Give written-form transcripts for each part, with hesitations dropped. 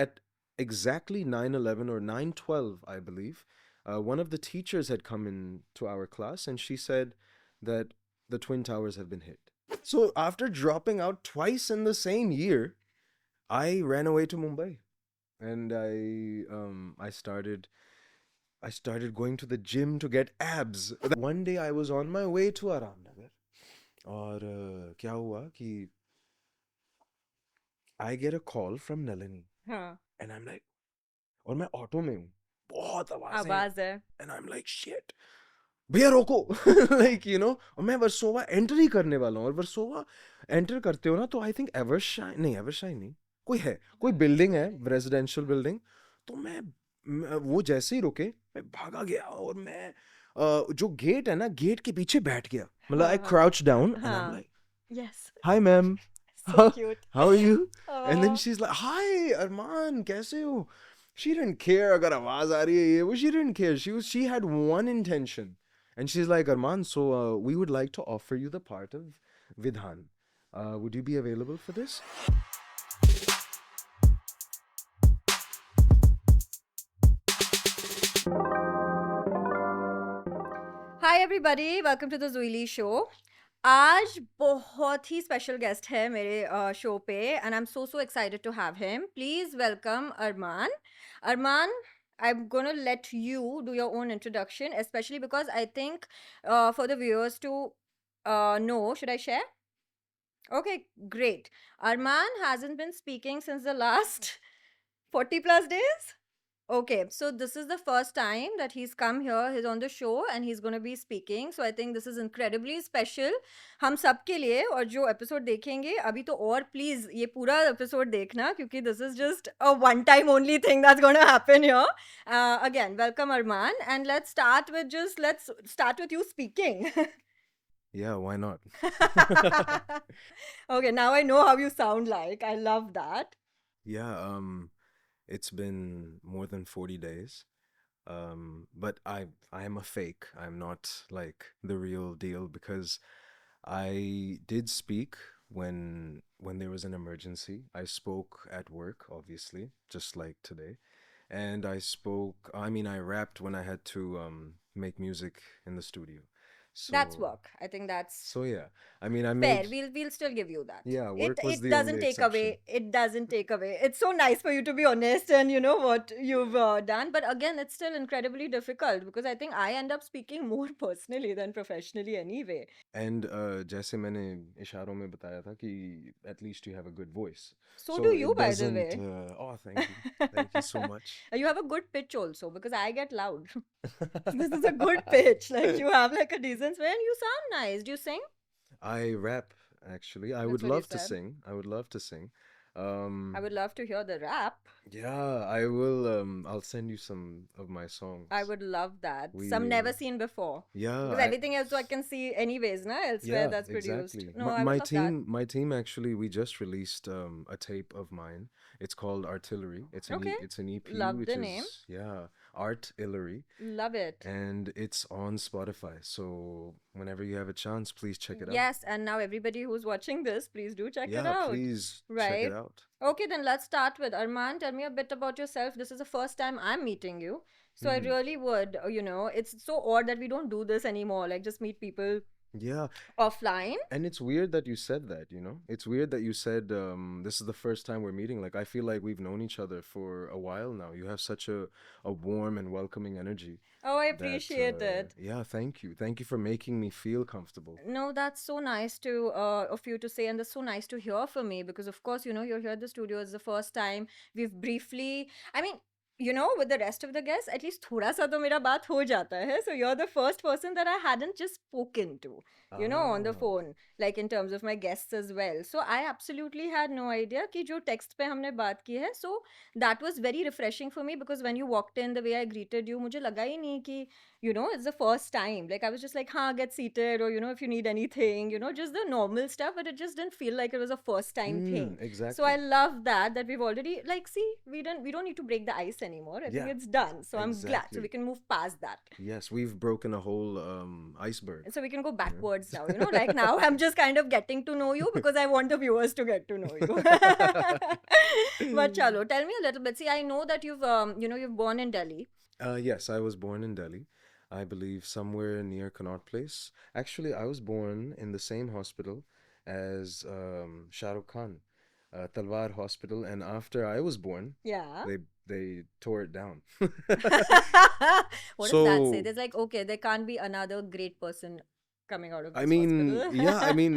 at exactly 9:11 or 9:12, I believe, one of the teachers had come into our class and she said that the Twin Towers have been hit. So after dropping out twice in the same year, I ran away to Mumbai and I started going to the gym to get abs. One day I was on my way to Aramnagar और क्या हुआ कि I get a call from Nalini हाँ, and I'm like और मैं auto में हूँ बहुत आवाजें हैं आवाज है. and I'm like shit भैया रोको like और मैं वर्सोवा एंटर ही करने वाला हूँ और वर्सोवा एंटर करते हो ना तो आई थिंक एवरशाइन नहीं कोई बिल्डिंग है रेजिडेंशियल बिल्डिंग तो वो जैसे ही रुके मैं भागा गया और मैं जो गेट है ना गेट के पीछे बैठ गया मतलब आई हाँ, हाँ, crouch down and I am हाँ. Like Yes. Hi ma'am So cute. how are you and then Oh, she's like hi Arman कैसे हो she didn't care अगर आवाज आ रही है ये वो she didn't care she had one intention and she's like Arman so we would like to offer you the part of Vidhan would you be available for this Hi everybody, welcome to the Zuili show. आज बहुत ही special guest है मेरे show पे and I am so excited to have him. Please welcome Armaan. Armaan, I'm going to let you do your own introduction, especially because I think for the viewers to know, should I share? Okay, great. Arman hasn't been speaking since the last 40 plus days. Okay, so this is the first time that he's come here. He's on the show and he's going to be speaking. So I think this is incredibly special. हम सब के लिए और जो episode देखेंगे अभी तो और प्लीज ये पूरा एपिसोड देखना क्योंकि this is just a one time only thing that's gonna happen here. Again, welcome Arman and let's start with you speaking. yeah why not Okay, now I know how you sound like. I love that. yeah it's been more than 40 days but I am a fake I'm not like the real deal because I did speak when there was an emergency. I spoke at work, obviously, just like today. And I mean I rapped when I had to make music in the studio. That's So work. I think that's so yeah. I mean I fair. made We'll still give you that. yeah, It work was it the doesn't only take exception. away. It doesn't take away. It's so nice for you to be honest and you know what you've done. But again, it's still incredibly difficult because I think I end up speaking more personally than professionally anyway. And जैसे मैंने इशारों में बताया था कि at least you have a good voice. So So do you, it by the doesn't way. oh thank you. Thank you so much. You have a good pitch also because I get loud. This is a good pitch. Like you have like a decent way and you sound nice. Do you sing? I rap actually. I would That's what you love to said. sing. I would love to sing. I Um would love to hear the rap. yeah, I will I'll send you some of my I songs. would love that. Some We never seen before. yeah, Because everything else so I can see anyways, na? Elsewhere yeah, that's produced. exactly. No, My, I would my love that. team actually we just released a tape of mine. It's called Artillery. Okay. It's an EP Love which the name. is yeah, Art Illery Love it. and it's on Spotify. So whenever you have a chance, please check it out. Yes, and now everybody who's watching this, please do check it Yeah, out. please check it Right? out. Okay, then let's start with Arman. Tell me a bit about yourself. This is the first time I'm meeting you. So I Mhm. really would, it's so odd that we don't do this anymore. Like just meet people Yeah, offline. and it's weird that you said that, you know? It's weird that you said this is the first time we're meeting. Like I feel like we've known each other for a while now. You have such a warm and welcoming energy Oh, I that appreciate it. yeah, thank you. Thank you for making me feel comfortable. No, that's so nice to of you to say, and that's so nice to hear from me because, of course, you're here at the studio. It's the first time we've briefly. I mean, with the rest of the guests, at least थोड़ा सा तो मेरा बात हो जाता है. So you're the first person that I hadn't just spoken to, on the Ah. phone, like in terms of my guests as well. So I absolutely had no idea कि जो text पे हमने बात की है. So that was very refreshing for me because when you walked in, the way I greeted you, मुझे लगा ही नहीं कि it's the first time. Like I was just like, get seated, or if you need anything, just the normal stuff, but it just didn't feel like it was a first time thing. So I Exactly. love that we've already, like, see, we don't need to break the ice anymore. I think Yeah, it's done. So I'm glad. So we exactly. can move past that. Yes, we've broken a whole iceberg. So we can go You know? backwards now, like now I'm just kind of getting to know you because I want the viewers to get to know you. But chalo, tell me a little bit. See, I know that you've born in Delhi. Yes, I was born in Delhi. I believe somewhere near Connaught Place. Actually, I was born in the same hospital as Shah Rukh Khan, Talwar Hospital, and after I was born, Yeah. they tore it down. What does that say? So, There's like, okay, there can't be another great person coming out of I this mean, hospital. yeah, I mean,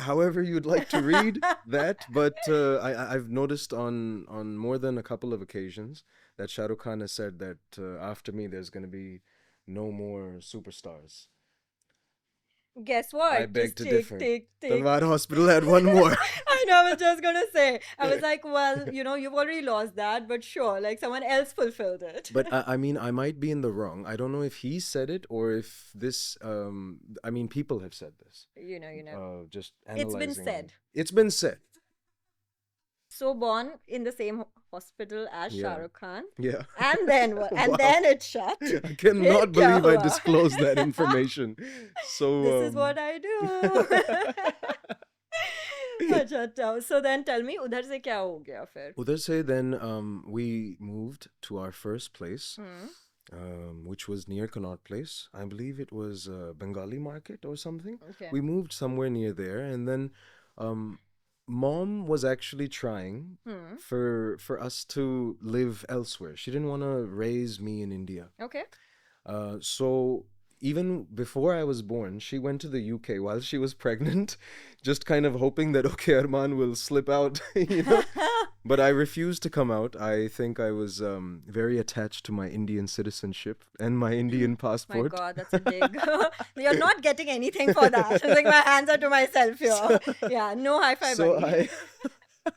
however you'd like to read that, but I've noticed on more than a couple of occasions that Shah Rukh Khan has said that after me, there's going to be no more superstars. Guess I what? beg Just to take, differ. take, take. Talwar Hospital had one more. I know, I was just gonna say. I was like, well, you've already lost that, but sure, like someone else fulfilled it. But I mean, I might be in the wrong. I don't know if he said it or if this, I mean, people have said this. Just It's been analyzing. said. It's been said. So born in the same hospital as Shah Yeah. Rukh Khan, Yeah. and then what? And Wow. then it shut. I Phir cannot kya believe I hua? disclosed that information. So, This is what I do. अच्छा अच्छा. So then tell me, उधर से क्या हो गया फिर? Uday say then we moved to our first place, Hmm. which was near Connaught Place. I believe it was Bengali Market or something. Okay. We moved somewhere near there, and then mom was actually trying Hmm. for us to live elsewhere. She didn't want to raise me in India. Okay. So even before I was born, she went to the UK while she was pregnant, just kind of hoping that okay, Arman will slip out, But I refused to come out. I think I was very attached to my Indian citizenship and my Indian My passport. God, that's a dig. You're not getting anything for that. It's like my hands are to myself here. Yeah, no high five, So buddy. I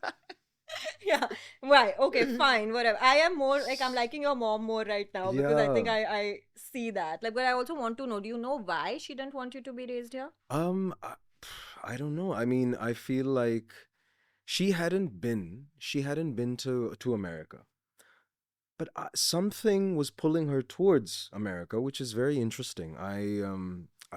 Yeah, right. Okay, fine, whatever. I am more like I'm liking your mom more right now because I think yeah. I see that. Like, but I also want to know, do you know why she didn't want you to be raised here? Um, I, I don't know. I mean, I feel like she hadn't been to America, but something was pulling her towards America, which is very interesting. I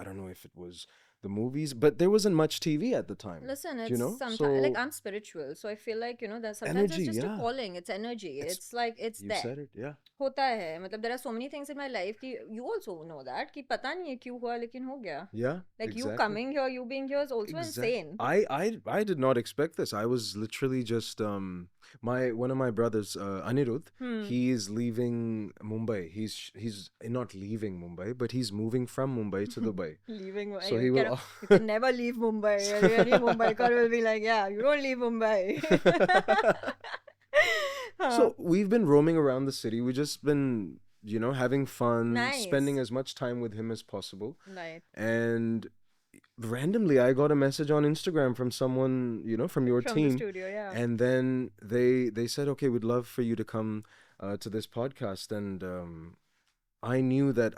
don't know if it was the movies, but there wasn't much TV at the time, Listen, you it's know? sometimes like So I'm spiritual, so I feel like that sometimes energy, it's just a yeah. calling, it's energy. It's It's like it's you there. said it, yeah. होता है मतलब there are so many things in my life कि you also know that कि पता नहीं है क्यों हुआ लेकिन हो गया. Yeah, Like you exactly. coming here, you being here is also insane. I did not expect this. I was literally just one of my brothers, Anirudh, Hmm. he is leaving Mumbai. He's not leaving Mumbai, but he's moving from Mumbai to Dubai. Leaving, So he you will. can never leave Mumbai. Any Mumbaikar will be like, yeah, you don't leave Mumbai. Huh. So we've been roaming around the city. We've just been, having fun, spending Nice. as much time with him as possible. Right. And randomly, I got a message on Instagram from someone, from your From the team. studio, yeah. And then they said, okay, we'd love for you to come to this podcast. And I knew that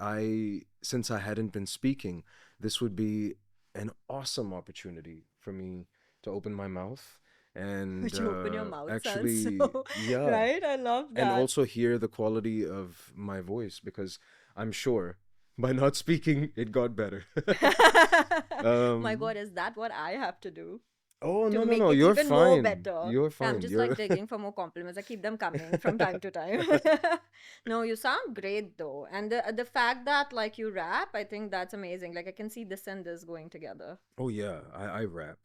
since I hadn't been speaking, this would be an awesome opportunity for me to open my mouth and Would you open your mouth sounds actually, so yeah, right? I love and that. also hear the quality of my voice, because I'm sure by not speaking, it got better. My um, God, is that what I have to do oh, to no, no, make no, it you're even more fine. better? You're Yeah, I'm fine. just You're like digging for more compliments. I keep them coming from time to time. No, you sound great though. And the fact that like you rap, I think that's amazing. Like I can see this and this going together. Oh yeah, I rap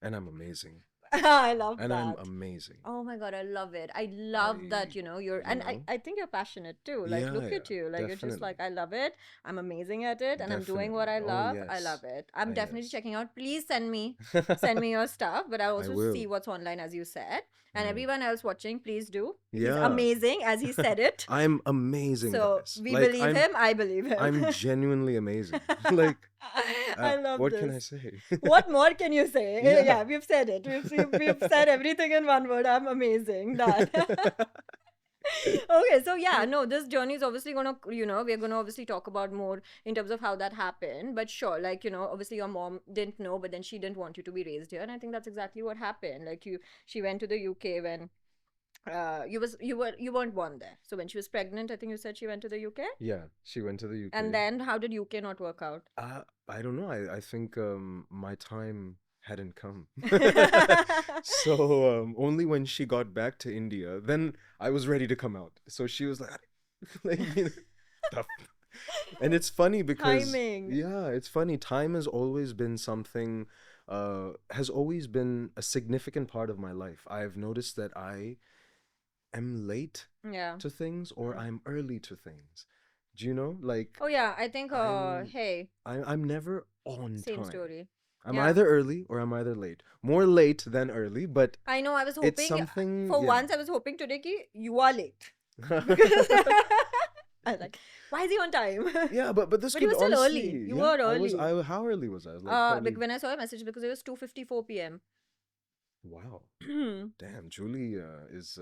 and I'm amazing. I love And I'm that. amazing. Oh my God, I love it. I love that, I, you're, and you know, I think you're passionate too. Like, yeah, look yeah, at you. Like, you're just like, definitely. I love it. I'm amazing at it, and I'm doing what Definitely. I Oh love. I love yes. it. I'm definitely Yes. checking out. Please send me your stuff, but I'll I also see will. what's online, as you said. And Mm. everyone else watching, please do. He's Yeah. amazing, as he said it. I'm amazing, So guys. we Like believe him. I believe I'm him. genuinely amazing. Like I love what can I this. say? What more can you say? Yeah. Yeah, we've said it. We've said everything in one word. I'm amazing. That. Okay, so yeah, no, this journey is obviously gonna, we're gonna obviously talk about more in terms of how that happened. But sure, like, obviously your mom didn't know, but then she didn't want you to be raised here. And I think that's exactly what happened. Like she went to the UK when you weren't born there. So when she was pregnant, I think you said she went to the UK. Yeah, she went to the And UK. then how did UK not work out? I don't know. I think my time hadn't come. So only when she got back to India, then I was ready to come out. So she was like, like stuff. And it's funny because Timing. yeah, it's funny. Time has always been something, has always been a significant part of my life. I've noticed that I am late Yeah. to things or I'm early to things. Do you know? Like Oh yeah, I think I'm hey, I'm never on same time. story. I'm Yeah. either early or I'm either late. More late than early, but I know, I was it's hoping something, for yeah. once I was hoping today ki you are late. Because I was like, why is he on time? Yeah, but this But you could were still honestly, early. You yeah, were early. how early was I? I was like probably, When I saw your message, because it was 2:54 p.m. wow. Damn, Julie is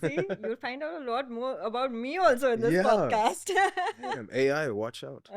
See, you'll find out a lot more about me also in this yeah. podcast. Damn, AI, watch out.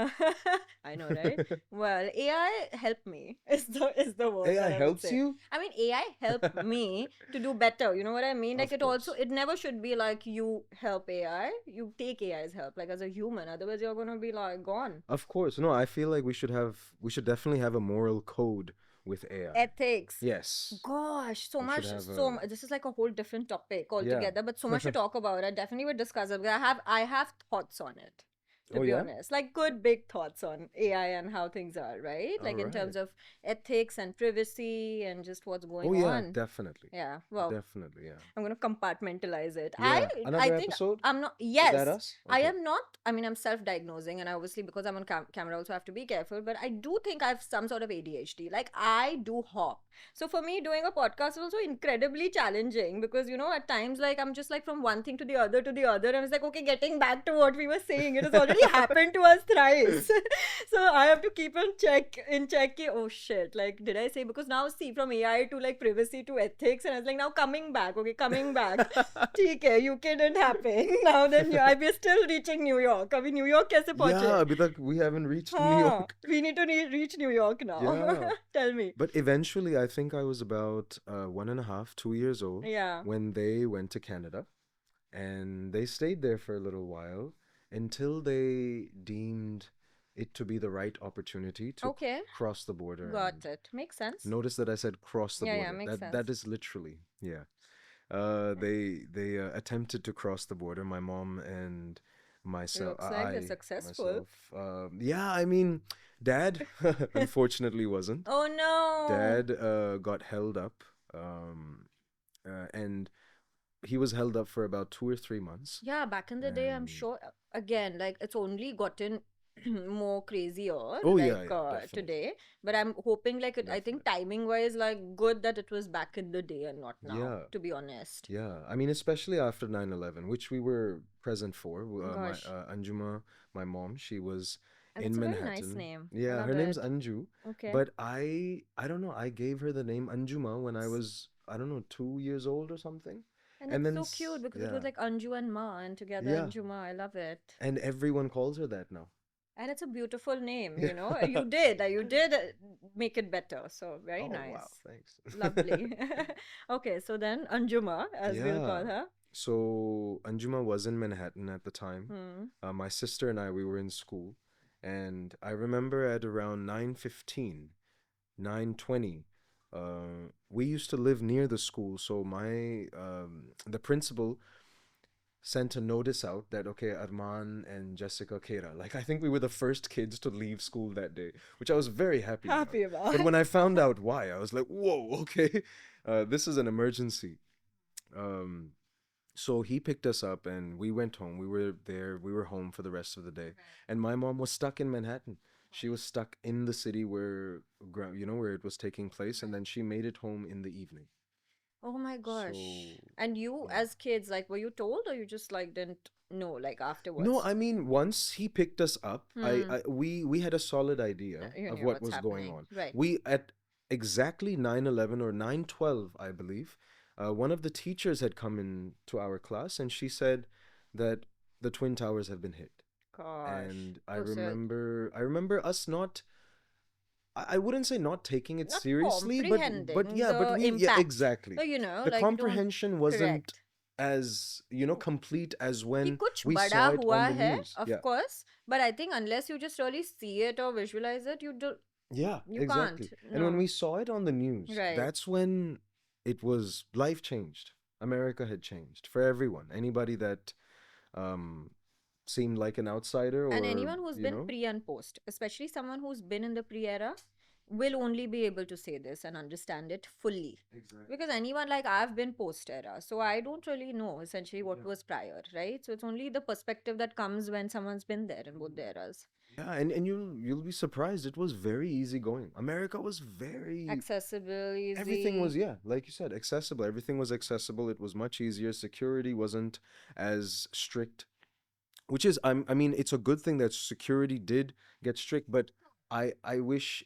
I know, right? Well, AI helped me. Is the word AI that I would helps say. you? I mean, AI helped me to do better. You know what I mean? Like Of course. it never should be like you help AI. You take AI's help, like as a human. Otherwise, you're gonna be like gone. Of course. No, I feel like we should definitely have a moral code with AI. Ethics. Yes. Gosh, so We should much. have This is like a whole different topic yeah. altogether, but so much to talk about. I definitely would discuss it. Because I have thoughts on it, to Oh be yeah? honest. Like good big thoughts on AI and how things are, right? All Like in right. terms of ethics and privacy and just what's going Oh yeah, on. definitely. Yeah. Well, Definitely, yeah. I'm gonna compartmentalize it. Yeah. I Another think episode? I'm not. Is that Yes, us? I Okay. am not. I mean, I'm self-diagnosing, and I obviously because I'm on camera also have to be careful. But I do think I have some sort of ADHD. Like I do hop. So for me, doing a podcast is also incredibly challenging because at times like I'm just like from one thing to the other to the other, and it's like okay, getting back to what we were saying, it has already happened to us thrice. So I have to keep on check. Oh shit! Like did I say because now see from AI to like privacy to ethics, and I was like now coming back. Okay, coming back. ठीक है UK didn't happen. Now then we're still reaching New York. अभी New York कैसे Yeah, पहुंचे? अभी तक we haven't reached New हाँ, York. we need to reach New York now. Yeah. Tell me. But eventually, I think I was about 1.5, 2 years old Yeah. when they went to Canada, and they stayed there for a little while until they deemed it to be the right opportunity to Okay. cross the border. Got And it. Makes sense. notice that I said cross the Yeah, border. yeah, makes That sense. is literally, yeah. They attempted to cross the border. My mom and myself. Looks like they're successful. Myself. Yeah, I mean, Dad unfortunately wasn't. Oh no. Dad got held up, and he was held up for about 2 or 3 months. Yeah, back in the day, I'm And sure. Again, like it's only gotten more crazier oh yeah, like yeah, definitely, today. But I'm hoping like I think definitely. timing wise, like good that it was back in the day and not now. Yeah, To be honest. yeah. I mean, especially after 9/11, which we were present for. My Gosh, Anjuma, my mom, she was and in it's a very nice Manhattan. name. I Yeah, love her name's it. Anju. Okay. But I don't know. I gave her the name Anjuma when I was, I don't know, 2 years old or something. And And it's then so cute because it was yeah, like Anju and Ma and together yeah. Anjuma. I love it. And everyone calls her that now. And it's a beautiful name, Yeah. You did make it better. So very Oh wow, nice. thanks. Lovely. Okay, so then Anjuma, as we'll Yeah. call her. So Anjuma was in Manhattan at the time. Hmm. My sister and I, we were in school, and I remember at around 9:15, 9:20, we used to live near the school. So the principal sent a notice out that okay, Arman and Jessica Kera, like I think we were the first kids to leave school that day, which I was very happy about. Happy about. But when I found out why, I was like, whoa, okay, this is an emergency. Um, so he picked us up and we went home. We were there, we were home for the rest of the day. And my mom was stuck in Manhattan. She was stuck in the city where, where it was taking place. And then she made it home in the evening. Oh my So, gosh. And you, yeah. as kids, like, were you told or you just like didn't know, like No, afterwards? I mean, once he picked us up, Hmm. we had a solid idea You of knew what what's was going happening. on. Right. We at exactly 9/11 or 9/12, I believe, one of the teachers had come into our class and she said that the Twin Towers have been hit. Gosh, And I so sad. remember, I remember us not, I wouldn't say not taking it Not seriously, but comprehending yeah, but the we, yeah, impact. exactly. Like, you know, The like you don't. comprehension wasn't Correct. as, you know, complete as कि when कुछ we बड़ा saw it हुआ on the है, news. of Yeah. course, but I think unless you just really see it or visualize it, Yeah, you exactly. can't. And when No. we saw it on the news, Right. that's when it was life changed. America had changed for everyone. Anybody that um seemed like an outsider And or, anyone who's you been know, pre and post, especially someone who's been in the pre era, will only be able to say this and understand it fully. exactly. Because anyone like I've been post era, so I don't really know essentially what Yeah. was prior, right? So it's only the perspective that comes when someone's been there in both the eras. Yeah, and you'll be surprised. It was very easy going. America was very Accessible, easy. everything was, yeah, like you said, accessible. Everything was accessible. It was much easier. Security wasn't as strict, which is I mean, it's a good thing that security did get strict, but I wish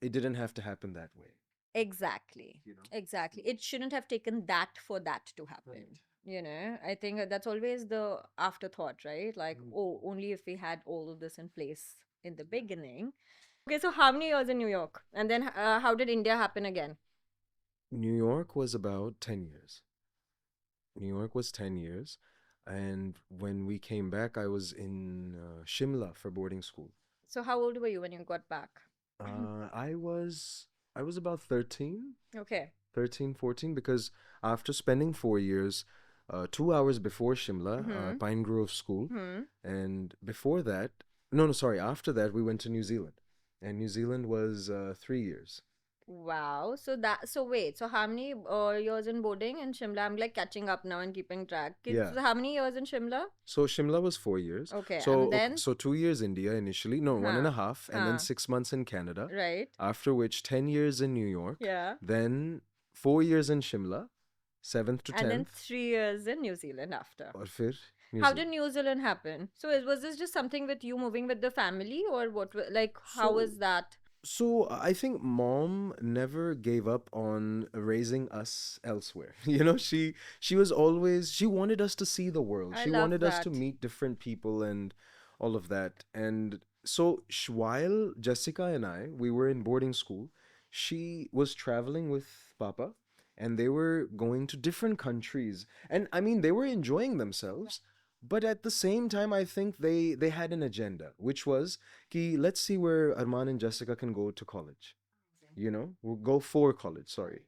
it didn't have to happen that way, Exactly. you know. Exactly. It shouldn't have taken that for that to happen. Right. You know, I think that's always the afterthought, right? Like, Mm. oh, only if we had all of this in place in the beginning. Okay, so how many years in New York? And then how did India happen again? New York was about 10 years. New York was 10 years. And when we came back, I was in Shimla for boarding school. So how old were you when you got back? I was about 13, Okay. 13, 14, because after spending 4 years, 2 hours before Shimla, Mhm. Pine Grove School, Hmm. and before that, no, sorry, after that, we went to New Zealand. And New Zealand was 3 years. Wow. So wait. So how many years in boarding in Shimla? I'm like catching up now and keeping track. Yeah. So how many years in Shimla? So Shimla was 4 years. Okay. So And then so 2 years India initially, no, one and a Huh. half, and then Huh. 6 months in Canada. Right. After which 10 years in New York. Yeah. Then 4 years in Shimla, 7th to And then 10th. 3 years in New Zealand after. और फिर New How Zealand. did New Zealand happen? So was this just something with you moving with the family, or what? Like, how So was that? so I think mom never gave up on raising us elsewhere. You know, she was always, she wanted us to see the world. I She love wanted us to that. meet different people and all of that. And so while Jessica and I, we were in boarding school, she was traveling with Papa and they were going to different countries. And I mean, they were enjoying themselves. But at the same time, I think they had an agenda, which was, ki, let's see where Arman and Jessica can go to college. You know, we'll go for college. Sorry,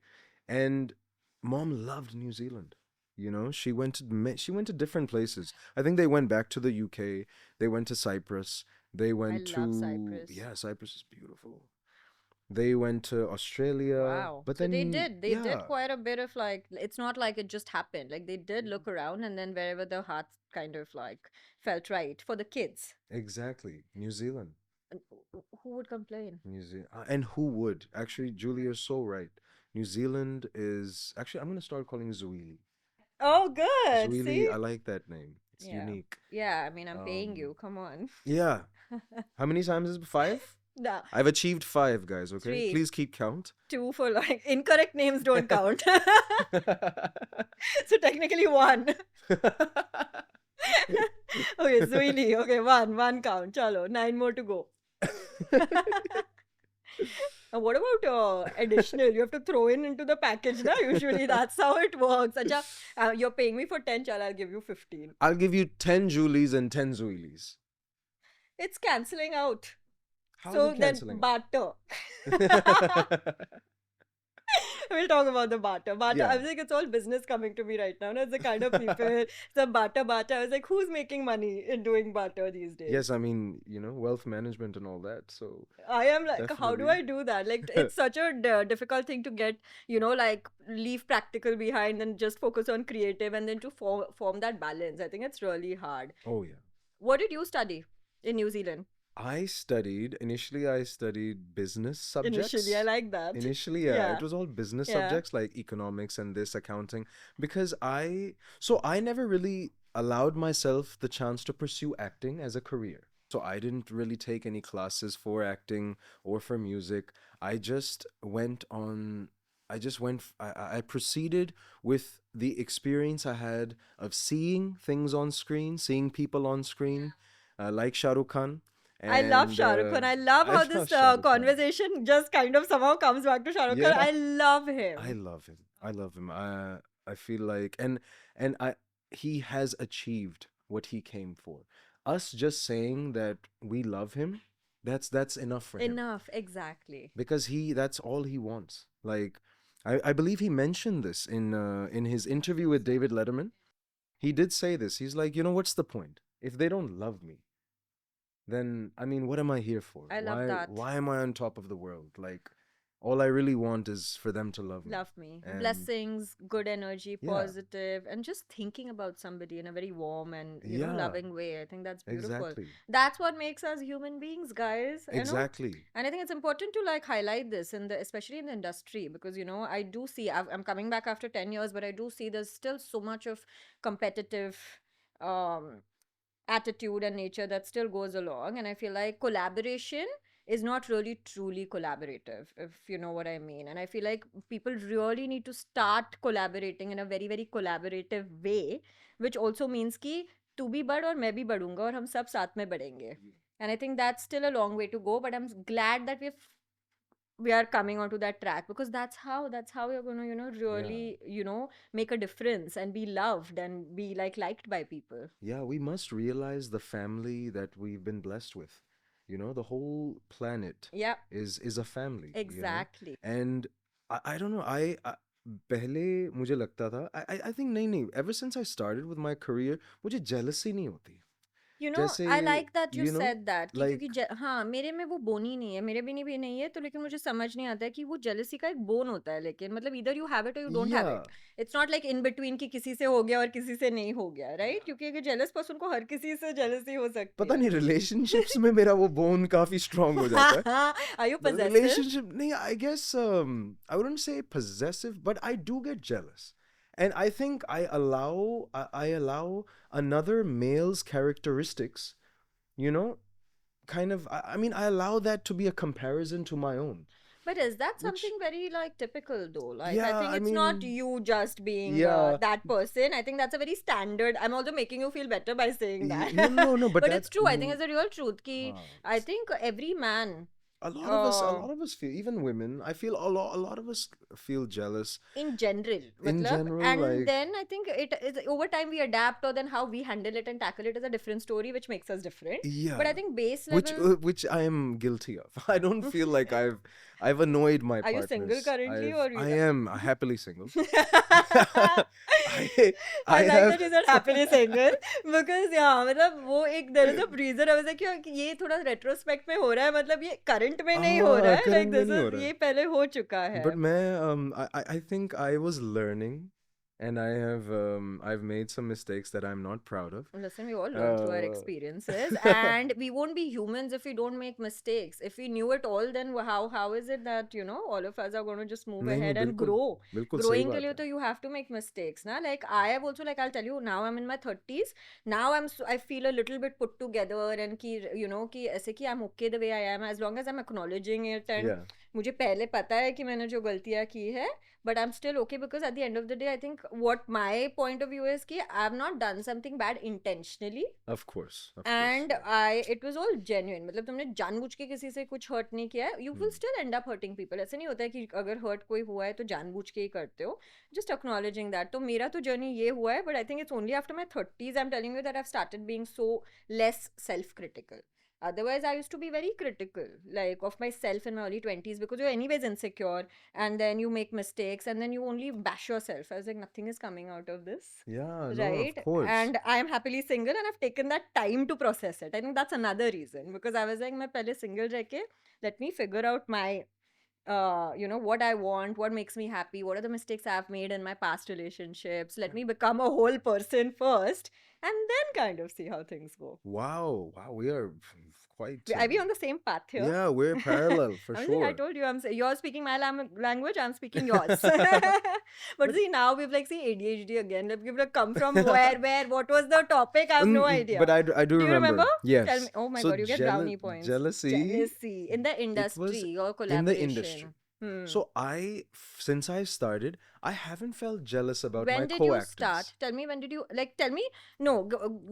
and mom loved New Zealand. You know, she went to different places. I think they went back to the UK. They went to Cyprus. They I went love to, Cyprus. yeah, Cyprus is beautiful. They went to Australia, Wow. but So they then did yeah, quite a bit of like, it's not like it just happened. Like they did look around and then wherever their hearts kind of like felt right for the kids. exactly, New Zealand. And who would complain? New Zealand. And who would? Actually, Julie, you're so right. New Zealand is actually, I'm gonna start calling Zwili. Oh, good. Zwili, See? I like that name. It's Yeah. unique. Yeah, I mean, I'm paying Um, you. Come on. Yeah. How many times is it? 5? Nah, I've achieved 5, guys, okay? 3. Please keep count. 2 for like incorrect names don't count. So technically 1. Okay, Zuili. Okay, 1 count. Chalo, 9 more to go. Now, what about additional? You have to throw in into the package, na? Usually that's how it works. Acha, you're paying me for 10, chal, I'll give you 15. I'll give you 10 Julies and 10 Zuilis. It's cancelling out. How's So it then canceling? barter. We'll talk about the barter. Barter. Yeah. I was like, it's all business coming to me right now. No, it's the kind of people. The barter. I was like, who's making money in doing barter these days? Yes, I mean, you know, wealth management and all that. So I am like, how do definitely. I do that? Like, it's such a difficult thing to get, like leave practical behind and just focus on creative and then to form that balance. I think it's really hard. Oh, yeah. What did you study in New Zealand? Initially, I studied business subjects. Initially, I like that. Initially, yeah, Yeah. it was all business Yeah. subjects like economics and this accounting because I never really allowed myself the chance to pursue acting as a career. So I didn't really take any classes for acting or for music. I just went on I just went. I proceeded with the experience I had of seeing things on screen, seeing people on screen, like Shah Rukh Khan, I love and Shah Rukh Khan. I love I how love this Shah Rukh Khan. conversation just kind of somehow comes back to Shah Rukh Khan. Yeah, I love I him. love him. I love him. I feel like, and I he has achieved what he came for. Us just saying that we love him, that's enough for him, Enough, exactly. because that's all he wants. Like, I believe he mentioned this in his interview with David Letterman. He did say this. He's like, what's the point if they don't love me? Then, I mean, what am I here for? I love that. Why am I on top of the world? Like, all I really want is for them to love me. Love me. And Blessings, good energy, yeah, positive, and just thinking about somebody in a very warm and, yeah, loving way. I think that's beautiful. exactly. That's what makes us human beings, guys. Exactly. And I think it's important to like highlight this especially in the industry, because I do see I'm coming back after 10 years, but I do see there's still so much of competitive um attitude and nature that still goes along. And I feel like collaboration is not really truly collaborative, if you know what I mean. And I feel like people really need to start collaborating in a very, very collaborative way, which also means कि तू भी बढ़ और मैं भी बढ़ूंगा और हम सब साथ में बढ़ेंगे. And I think that's still a long way to go, but I'm glad that we are coming onto that track, because that's how you're going to Yeah. really make a difference and be loved and be like liked by people. Yeah, we must realize the family that we've been blessed with. The whole planet Yeah, is a family, exactly. And I don't know, I पहले मुझे लगता था, I think नहीं, ever since I started with my career, मुझे jealousy नहीं होती. जैसे, I like that you you know, said that कि like, क्योंकि हाँ, मेरे में वो बोन ही नहीं है, मेरे भी नहीं है, तो लेकिन मुझे समझ नहीं आता है कि वो जेलसी का एक बोन होता है, लेकिन मतलब either you have it or you don't have yeah, it. It's not like in between कि किसी से हो गया और किसी से नहीं हो गया, right? क्योंकि अगर jealous person को हर किसी से jealousy हो सकती पता है. नहीं relationships में मेरा वो bone काफी strong हो जाता है. Are you The possessive? relationship, नहीं, I guess I wouldn't say possessive, but I do get jealous. And I think I allow another male's characteristics, you know, kind of, I mean, I allow that to be a comparison to my own. But is that Which, something very like typical though? Like I yeah, think I it's not mean, you just being yeah, that person. I think that's a very standard. I'm also making you feel better by saying that. no, but But it's that, true. I think it's a real truth. Ki I it's, think every man a lot uh, of us feel, even women, I feel a lot of us feel jealous in general, in matlab, general, and like, then I think it is over time we adapt, or then how we handle it and tackle it is a different story, which makes us different. But I yeah, think base level. which I am guilty of. I don't feel like I've annoyed my Are you single partners. currently, or I you? am happily single. I I I like that have you said happily single, because yeah, मतलब वो एक there is a reason. I was like कि ये थोड़ा retrospect में हो रहा है, मतलब ये current में नहीं हो रहा है, like current में this नहीं हो is रहा है. ये पहले हो चुका है. But मैं I think I was learning, and I've made some mistakes that I'm not proud of. Listen, we all learn through our Uh, experiences, and we won't be humans if we don't make mistakes. If we knew it all, then how is it that all of us are going to just move नहीं नहीं, ahead and बिल्कुल grow? बिल्कुल सही Growing के बात लिए है. तो you have to make mistakes, na? Like I have also, like I'll tell you, now I'm in my 30s. Now I feel a little bit put together, and कि कि ऐसे कि I'm okay the way I am, as long as I'm acknowledging it, and Yeah, मुझे पहले पता है कि मैंने जो गलतियाँ की है, but I'm still okay, because at the end of the day, I think what my point of view is कि I've not done something bad intentionally, of course, and yeah. it was all genuine. मतलब तुमने जानबूझ के किसी से कुछ hurt नहीं किया है, you will still end up hurting people. ऐसे नहीं होता है कि अगर hurt कोई हुआ है तो जानबूझ के ही करते हो. Just acknowledging that. तो मेरा तो journey ये हुआ है, but I think it's only after my 30s I'm telling you that I've started being so less self-critical. Otherwise, I used to be very critical, like of myself in my early 20s, because you're anyways insecure, and then you make mistakes, and then you only bash yourself. I was like, nothing is coming out of this, Yeah, no, of right? course. And I am happily single, and I've taken that time to process it. I think that's another reason, because I was like, मैं पहले single रह के, let me figure out my what I want, what makes me happy, what are the mistakes I've made in my past relationships. Let me become a whole person first, and then kind of see how things go. Wow, we are quite. Are we on the same path here? Yeah, we're parallel for I sure. I told you, you're speaking my language, I'm speaking yours. But see, now we've like seen ADHD again. Like, we've like come from where, what was the topic? I have no idea. But I do Do you remember? Yes. Tell me. Oh my So God, you get brownie points. jealousy Jealousy in the was industry or in collaboration. the industry. Hmm. So since I started, I haven't felt jealous about my When did you co-actors. start? Tell me, when did you, like, tell me, no,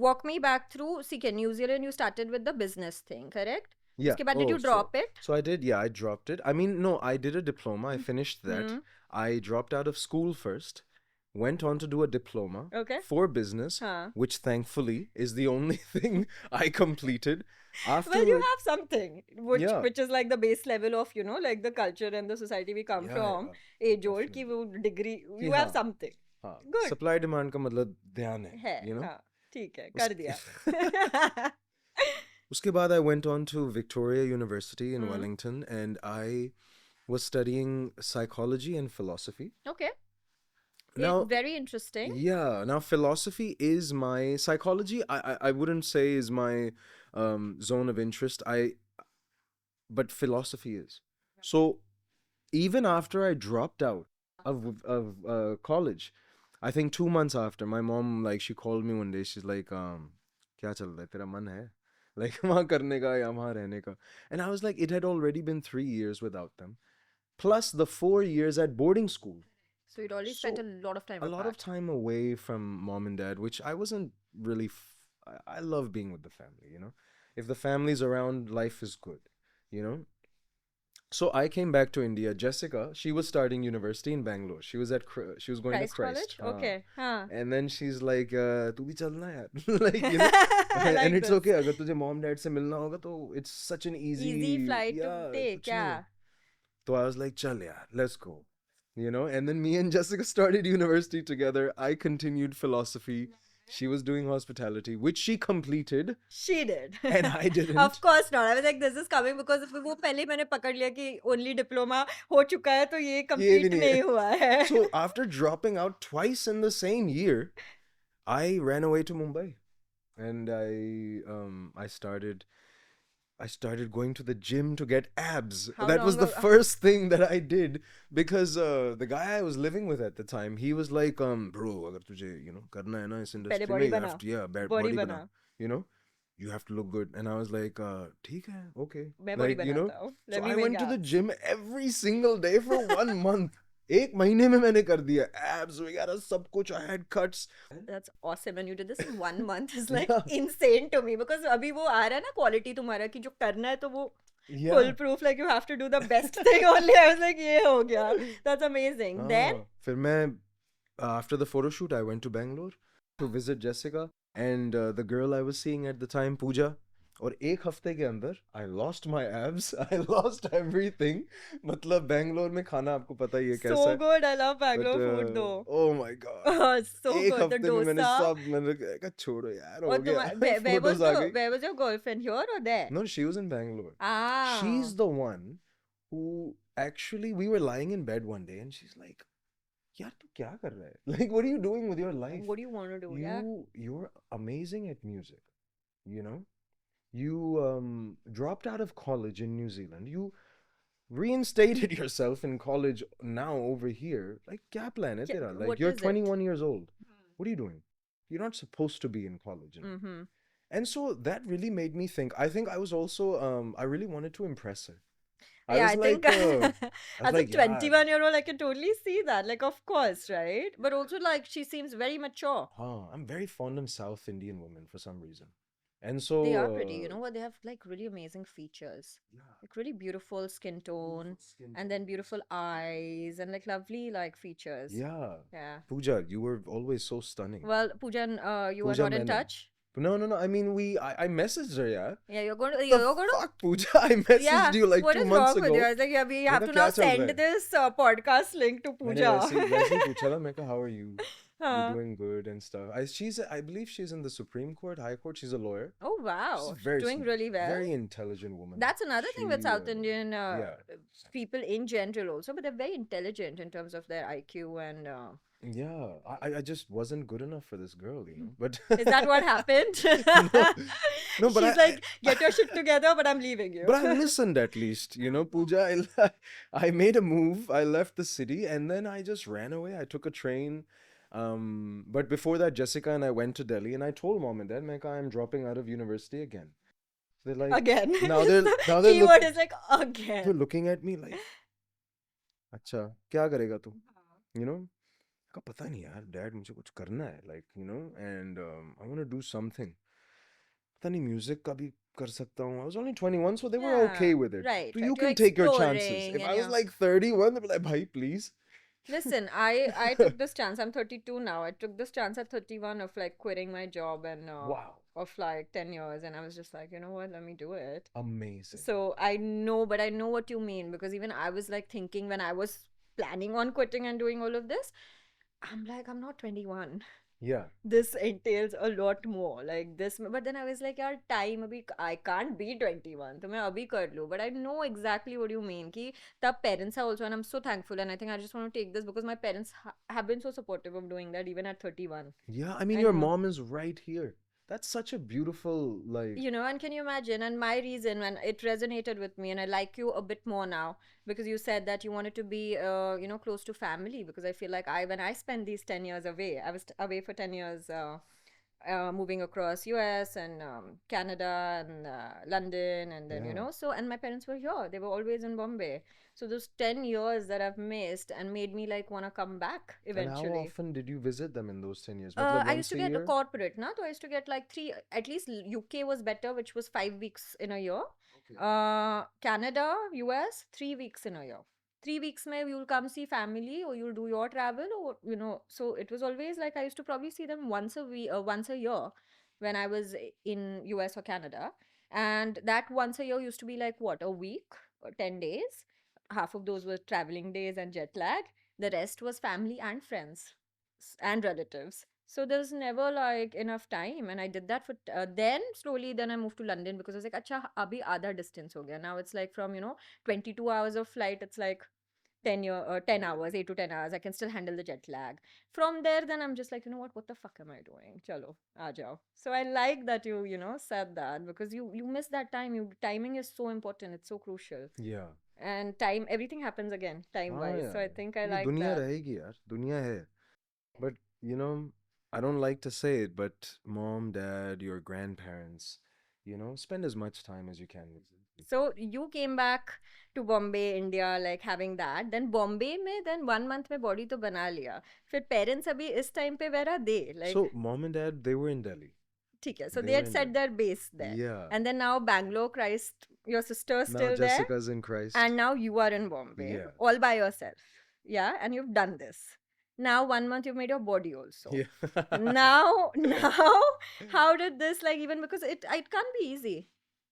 walk me back through. See, in New Zealand, you started with the business thing, correct? Yeah. Uske baad, did you drop it? So I did. Yeah, I dropped it. I mean, no, I did a diploma. I finished that. Hmm. I dropped out of school first, went on to do a diploma Okay. for business, Huh. which thankfully is the only thing I completed. After Well, you like, have something Yeah. which is like the base level of, you know, like the culture and the society we come Yeah, from, yeah, age old, ki definitely. wo degree, कि you have हाँ something. हाँ Good. Supply demand का मतलब ध्यान है, है, you know. हाँ, ठीक है, उस कर दिया. उसके बाद I went on to Victoria University in Hmm. Wellington, and I was studying psychology and philosophy. Okay. Now, Very interesting. yeah, now philosophy is my psychology. I wouldn't say is my zone of interest. But philosophy is. So even after I dropped out of college, I think 2 months after, my mom, like, she called me one day. She's like, क्या चल रहा है, तेरा मन है like वहाँ करने का या वहाँ रहने का? And I was like, it had already been 3 years without them, plus the 4 years at boarding school. So you'd already spent a So, lot of time a lot of apart. time away from mom and dad, which I wasn't really. I love being with the family, you know. If the family's around, life is good, you know. So I came back to India. Jessica, she was starting university in Bangalore. She was she was going Christ to Christ. College? Okay. Huh. And then she's like, "तू भी चलना यार." Like, you know. I like And it's this. okay. अगर तुझे mom dad से मिलना होगा तो it's such an easy Flight to yeah, take, कुछ नहीं है. yeah. So I was like, "चल यार, let's go." You know. And then me and Jessica started university together. I continued philosophy. She was doing hospitality, which she completed, She did. and I didn't. Of course not. I was like, this is coming because वो पहले ही मैंने पकड़ लिया कि only diploma हो चुका है तो ये ये भी complete नहीं नहीं है. हुआ है. So after dropping out twice in the same year, I ran away to Mumbai, and I started going to the gym to get abs. How That was long the ago- first thing that I did, because the guy I was living with at the time, he was like, bro, अगर तुझे करना है ना इस industry body में, you बना. have to, yeah, Body body बना. बना, you know, you have to look good. And I was like, ठीक है, okay. मैं body Like, you know, बनाता हूँ. Let so me I make went to the abs. gym every single day for 1 month. एक महीने में मैंने कर दिया abs वगैरह सब कुछ. I had cuts. That's awesome. And you did this in 1 month. It's like Yeah. insane to me because अभी वो आ रहा है ना quality तुम्हारा कि जो करना है तो वो Yeah. full proof, like you have to do the best thing only. I was like, ये हो गया. That's amazing. Then फिर मैं after the photo shoot I went to Bangalore to visit Jessica and the girl I was seeing at the time, Pooja. और एक हफ्ते के अंदर I lost my abs, I lost everything. मतलब बैंगलोर में खाना आपको पता ही है कैसा so है. good. I love Bangalore But, food though. oh my god. So एक good. The हफ्ते में मैंने dosa. सब मैंने कहा छोड़ो यार हो और गया. Photos आ गई. where was your girlfriend, here or there? No, she was in Bangalore. Ah. She's the one who actually, we were lying in bed one day and she's like, यार तू क्या कर रहा है? Like, what are you doing with your life? What do you want to do? Yeah. You're amazing at music, you know. You dropped out of college in New Zealand. You reinstated yourself in college now over here. Like, क्या plan है क्या- तेरा? what Like, you're is it? 21 years old. What are you doing? You're not supposed to be in college. You know? Mm-hmm. And so that really made me think. I think I was also I really wanted to impress her. Yeah, was I think like, I was as a like, yeah. 21-year-old, I can totally see that. Like, of course, right? But also, like, she seems very mature. I'm very fond of South Indian women for some reason. And so They are pretty. You know what? They have like really amazing features. Yeah. Like really beautiful skin tone and then beautiful eyes and like lovely like features. Yeah. Yeah. Pooja, you were always so stunning. Well, Poojan, you were Pooja not in Menon. touch. No. I mean, I messaged her, yeah. Yeah, you're going to. The You're going to. fuck, Pooja? I messaged Yeah. you like What 2 is months wrong ago. with you? I was like, yeah, we have कहा, to now "क्या चल रहा send है?" this podcast link to मैंने Pooja. वैसे ही पूछा था. मैं कहा, how are you? हाँ. You're doing good and stuff. I believe she's in the Supreme Court, High Court. She's a lawyer. Oh wow, She's very doing smart, really well. Very intelligent woman. That's another thing with She, South Indian yeah. people in general also, but they're very intelligent in terms of their IQ and. Yeah, I just wasn't good enough for this girl, you know. But Is that what happened? no, but She's like, get your shit together, but I'm leaving you. But I listened at least, you know, Pooja. I made a move. I left the city and then I just ran away. I took a train. But before that, Jessica and I went to Delhi and I told mom and dad, Mecca, I'm dropping out of university again. They're like, Again. Now they're Keyword looking, is like they're again. looking at me like, अच्छा क्या करेगा तू, you know? का पता नहीं यार dad मुझे कुछ करना है like you know and I want to do something. पता नहीं म्यूजिक का भी कर सकता हूँ. I was only 21 so they were okay Yeah, with it. right, So you right. You're can take your chances. exploring If and I was you're like 31 they'd be like bhai please. listen, I took this chance. I'm 32 now. I took this chance at 31 of like quitting my job and Wow, of like 10 years, and I was just like, you know what, let me do it. amazing. So I know, but I know what you mean because even I was like thinking when I was planning on quitting and doing all of this, I'm like, I'm not 21. Yeah. This entails a lot more like this, but then I was like, yaar, time abhi I can't be 21 to main abhi kar lu. But I know exactly what you mean ki tab parents are also, and I'm so thankful, and I think I just want to take this because my parents have been so supportive of doing that even at 31. Yeah, I mean I your know. mom is right here. That's such a beautiful like You know, and can you imagine? And my reason when it resonated with me, and I like you a bit more now because you said that you wanted to be, close to family. Because I feel like when I spent these 10 years away, I was away for 10 years, moving across US and Canada and London, and then yeah. so and my parents were here. They were always in Bombay. So those 10 years that I've missed and made me like wanna come back And how eventually. often did you visit them in those 10 years? Matlab I used once to a get a year? corporate, na? So I used to get like three, at least UK was better, which was 5 weeks in a year. Okay. Canada, US, 3 weeks in a year. 3 weeks may you'll come see family or you'll do your travel or so it was always like I used to probably see them once a week, once a year when I was in US or Canada. And that once a year used to be like what, a week or 10 days. Half of those were traveling days and jet lag. The rest was family and friends and relatives. So there was never like enough time, and I did that for then slowly. Then I moved to London because I was like, "Acha, abhi aadha distance ho gaya." Now it's like from 22 hours of flight, it's like 10 hours, 8 to 10 hours. I can still handle the jet lag. From there, then I'm just like, you know what the fuck am I doing? Chalo, aa jao. So I like that you said that because you miss that time. Timing is so important. It's so crucial, Yeah. and time everything happens again time हाँ wise. So यार I think I ये like दुनिया that. रहेगी यार दुनिया है. But you know, I don't like to say it, but mom, dad, your grandparents, spend as much time as you can with them. So you came back to Bombay, India, like having that. Then Bombay में then 1 month में body तो बना लिया. फिर parents अभी इस time पे where are they? Like So mom and dad, they were in Delhi. ठीक है. So They they were had in set Delhi. their base there. Yeah. And then now Bangalore, Christ, your sister's Now still there. Jessica's in Christ. And now you are in Bombay Yeah. all by yourself. Yeah. And you've done this. Now 1 month you've made your body also. Yeah. Now, how did this like even because it can't be easy.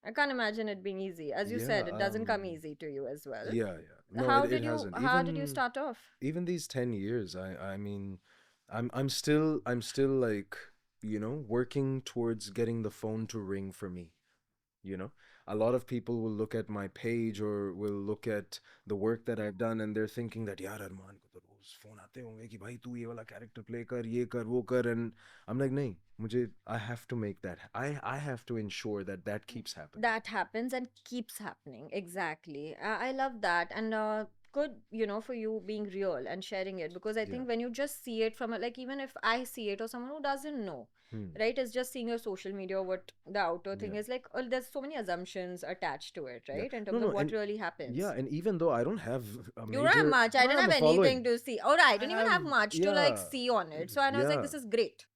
I can't imagine it being easy. As you Yeah. said, it doesn't come easy to you as well. Yeah. Yeah. No, How it did you hasn't. how did you start off? Even these 10 years, I mean, I'm still like, working towards getting the phone to ring for me. you know a lot of people will look at my page or will look at the work that I've done and they're thinking that yaar Arman ko to roz phone aate honge ki bhai tu ye wala character play kar ye kar wo kar and I'm like nahi mujhe I have to make that I have to ensure that that keeps happening. That happens and keeps happening. Exactly. I love that. And good, for you being real and sharing it because I Yeah. think when you just see it from like, even if I see it or someone who doesn't know, Hmm. right, is just seeing your social media or what the outer thing Yeah. is like, there's so many assumptions attached to it, Yeah. right, in No, terms no, of what and really happens. yeah, and even though I don't have a You don't have major, much. I I don't didn't have have a anything following. to see. Or I I didn't even have have, much to like yeah, see on it. So I was like, yeah. this is great.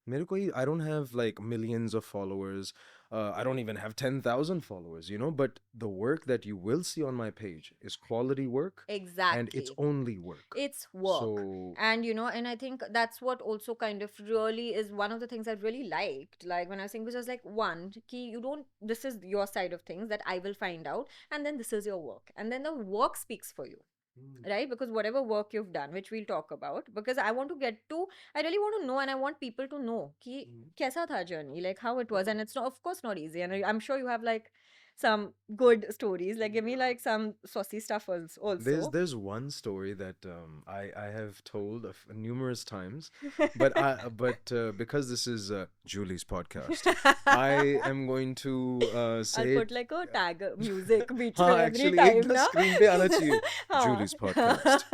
I don't have like millions of followers. I don't even have 10,000 followers, but the work that you will see on my page is quality work and it's Exactly. only work. It's work. So, And I think that's what also kind of really is one of the things I really liked. Like when I was saying, because I was like, one, key, you don't, this is your side of things that I will find out. And then this is your work. And then the work speaks for you. Right, because whatever work you've done, which we'll talk about, because I want to get to, I really want to know, and I want people to know ki kaisa tha journey, like how it was. And it's not, of course, not easy, and I'm sure you have like some good stories, like give me like some saucy stuff there's also. there's one story that I have told numerous times, but because this is Julie's podcast, I am going to I'll say put it. like a tag music beach हाँ mein every actually एक time ना na. screen पे आना चाहिए हाँ. Julie's podcast.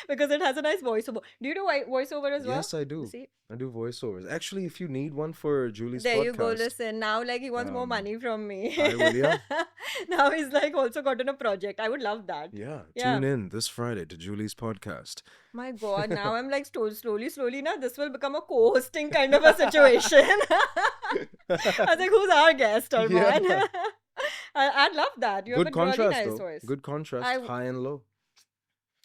Because it has a nice voiceover. Do you do voiceover as well? Yes, I do. See, I do voiceovers. Actually, if you need one for Julie's there you go. podcast, Listen, now like he wants more um, money from me. I will. Yeah, Now he's like also gotten a project. I would love that. Yeah, Yeah. tune in this Friday to Julie's podcast. My God, now I'm like slowly, now this will become a co-hosting kind of a situation. I was like, who's our guest, Arman? Yeah. I'd love that. You have Good a really contrast, nice though. voice. Good contrast, I- high and low.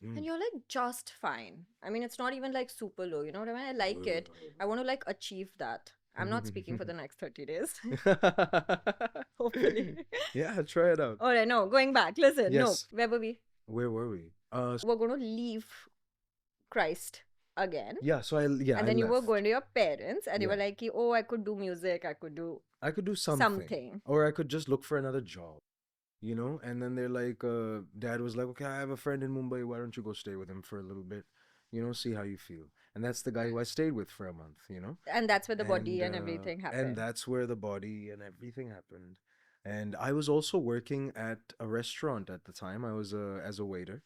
And you're like just fine. I mean, it's not even like super low. You know what I mean? I like it. I want to like achieve that. I'm not speaking for the next 30 days. Hopefully. Yeah, try it out. All right, no, going back. Listen, Yes. no, where were we? Where were we? We're going to leave Christ again. Yeah, so I And then you were left. going to your parents and you were Yeah. like, oh, I could do music. I could do I could do something. or I could just look for another job, you know. And then they're like, Dad was like, okay, I have a friend in Mumbai. Why don't you go stay with him for a little bit, you know, see how you feel. And that's the guy who I stayed with for a month, you know. And that's where the body and And, everything And happened. that's where the body and everything happened. And I was also working at a restaurant at the time. I was as a waiter.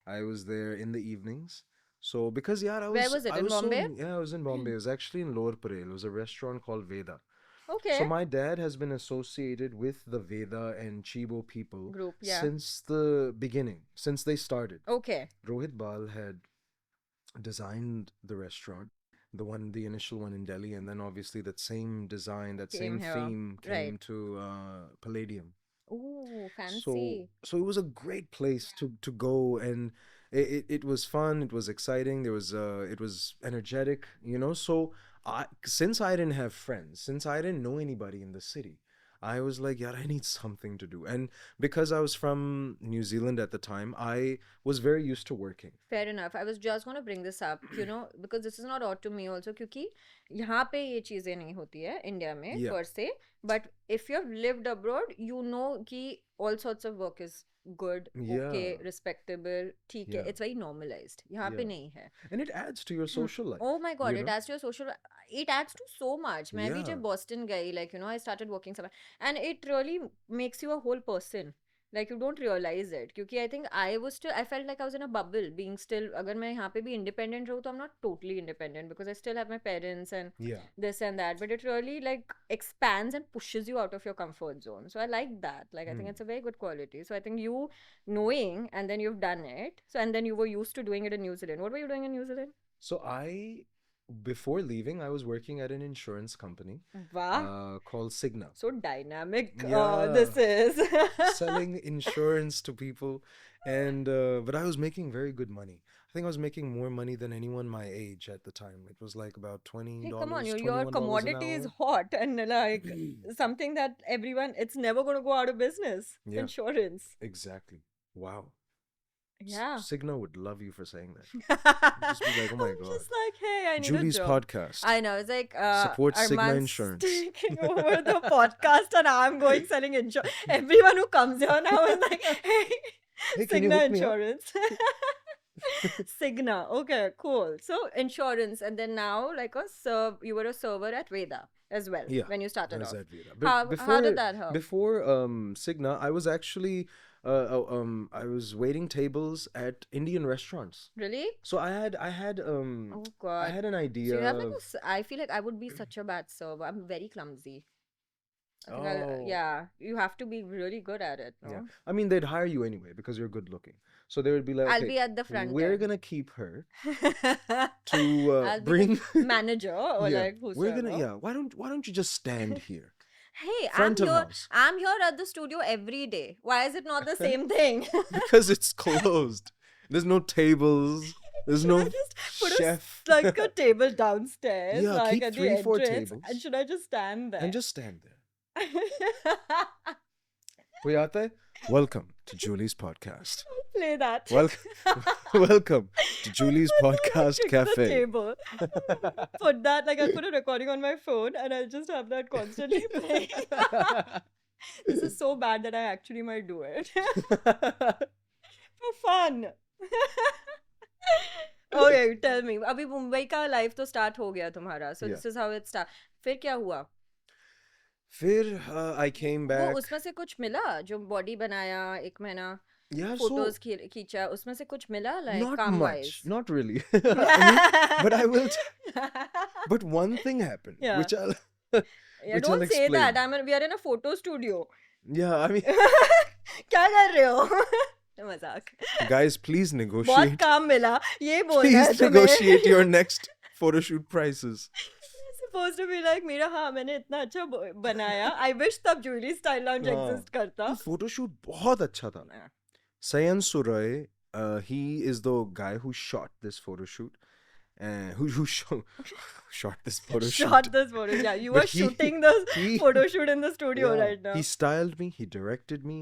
I was there in the evenings. So because I Where was it? I In was so- Bombay? yeah, I was in Bombay. It was actually in Lower Parel. It was a restaurant called Veda. Okay. So my dad has been associated with the Veda and Chibo people Group, yeah. since the beginning, since they started. Okay. Rohit Bal had designed the restaurant, the initial one in Delhi, and then obviously that same design, that Came same here, theme came right. to Palladium. Ooh, So fancy. so it was a great place to go, and it was fun, it was exciting, it was energetic, you know. So since I didn't have friends, since I didn't know anybody in the city, I was like, yeah, I need something to do. And because I was from New Zealand at the time, I was very used to working. Fair enough. I was just going to bring this up, you know, because this is not odd to me also, क्योंकि यहाँ पे ये चीजें नहीं होती है India में Yeah. per se. But if you've lived abroad, you know कि all sorts of work is good, okay, Yeah. respectable, ठीक है. Yeah. It's very normalized. यहाँ पे Yeah. नहीं है. And it adds to your social life. Oh my God, you it know? adds to your social. It adds to so much. मैं भी Yeah. जब Boston गई, like you know, I started working somewhere, and it really makes you a whole person. Like you don't realize it. क्योंकि I think I felt like I was in a bubble, being still. अगर मैं यहाँ पे भी independent रहूँ, तो I'm not totally independent because I still have my parents and Yeah. this and that. But it really like expands and pushes you out of your comfort zone. So I like that. Like I think it's a very good quality. So I think you knowing and then you've done it. So and then you were used to doing it in New Zealand. What were you doing in New Zealand? So before leaving, I was working at an insurance company Wow. called Cigna, So dynamic Yeah. this is. selling insurance to people, and but I was making very good money. I think I was making more money than anyone my age at the time. It was like about $20. Hey, come on, your $21 an commodity is hour. hot and like something that everyone, it's never going to go out of business. Yeah. Insurance. Exactly. Wow. Yeah. Cigna would love you for saying that. Just be like, oh my I'm God. just like, hey, I need Julie's a job. podcast. I know. It's like Support Cigna Arman's Insurance. taking over the podcast, and I'm going selling insurance. Everyone who comes here now is like, hey, Hey, can you Cigna hook me up? Insurance. Cigna. Okay, cool. So insurance, and then now like you were a server at Veda as well Yeah, when you I started was off. at Veda. How did that help? Before Cigna, I was actually I was waiting tables at Indian restaurants. Really? So I had Oh I God. had an So idea you have like of I feel like I would be such a bad server. I'm very clumsy. I think Oh. yeah, you have to be really good at it, no? yeah. I mean, they'd hire you anyway because you're good looking. So they would be like, I'll okay, be at the front we're end. gonna keep her I'll to be bring. the manager or Yeah, like we're whosoever. gonna Why don't you just stand here? Hey, Front of house. I'm here at the studio every day. Why is it not the same thing? Because it's closed. There's no tables. There's Should no I just put chef. like a table downstairs, Yeah, like keep at the 3-4 entrance, tables. and should I just stand there? And just stand there. Koi aata hai? Welcome to Julie's podcast. Play that. Welcome to Julie's podcast Kick the cafe. table. Put that like I'll put a recording on my phone and I'll just have that constantly playing. This is so bad that I actually might do it for fun. Okay, tell me. अभी मुंबई का life तो start हो गया तुम्हारा. So Yeah. this is how it start. फिर क्या हुआ? Fir I came वो back. उसमें से कुछ मिला जो बॉडी बनाया एक महीना Yeah, so फोटोज खींचा उसमें से कुछ मिला like not काम much. wise. Not really. I mean, but I will. But one thing happened, Yeah. which I'll. Yeah, which I'll don't say that. explain. We are in a photo studio. Yeah, I mean, क्या कर रहे हो? मजाक. guys, please बहुत negotiate. काम मिला, ये बोलना है Please negotiate तुम्हें. your next photo shoot prices. Supposed to be like मेरा, हाँ मैंने इतना अच्छा बनाया. I wish तब Julie Style Lounge हाँ, exist करता. ये photo shoot बहुत अच्छा था. Sayan Surai, he is the guy who shot this photo shoot. Who shot this photo Shot shoot. this photo. Yeah, you But are shooting the he- photo shoot in the studio Yeah, right now. he styled me, he directed me,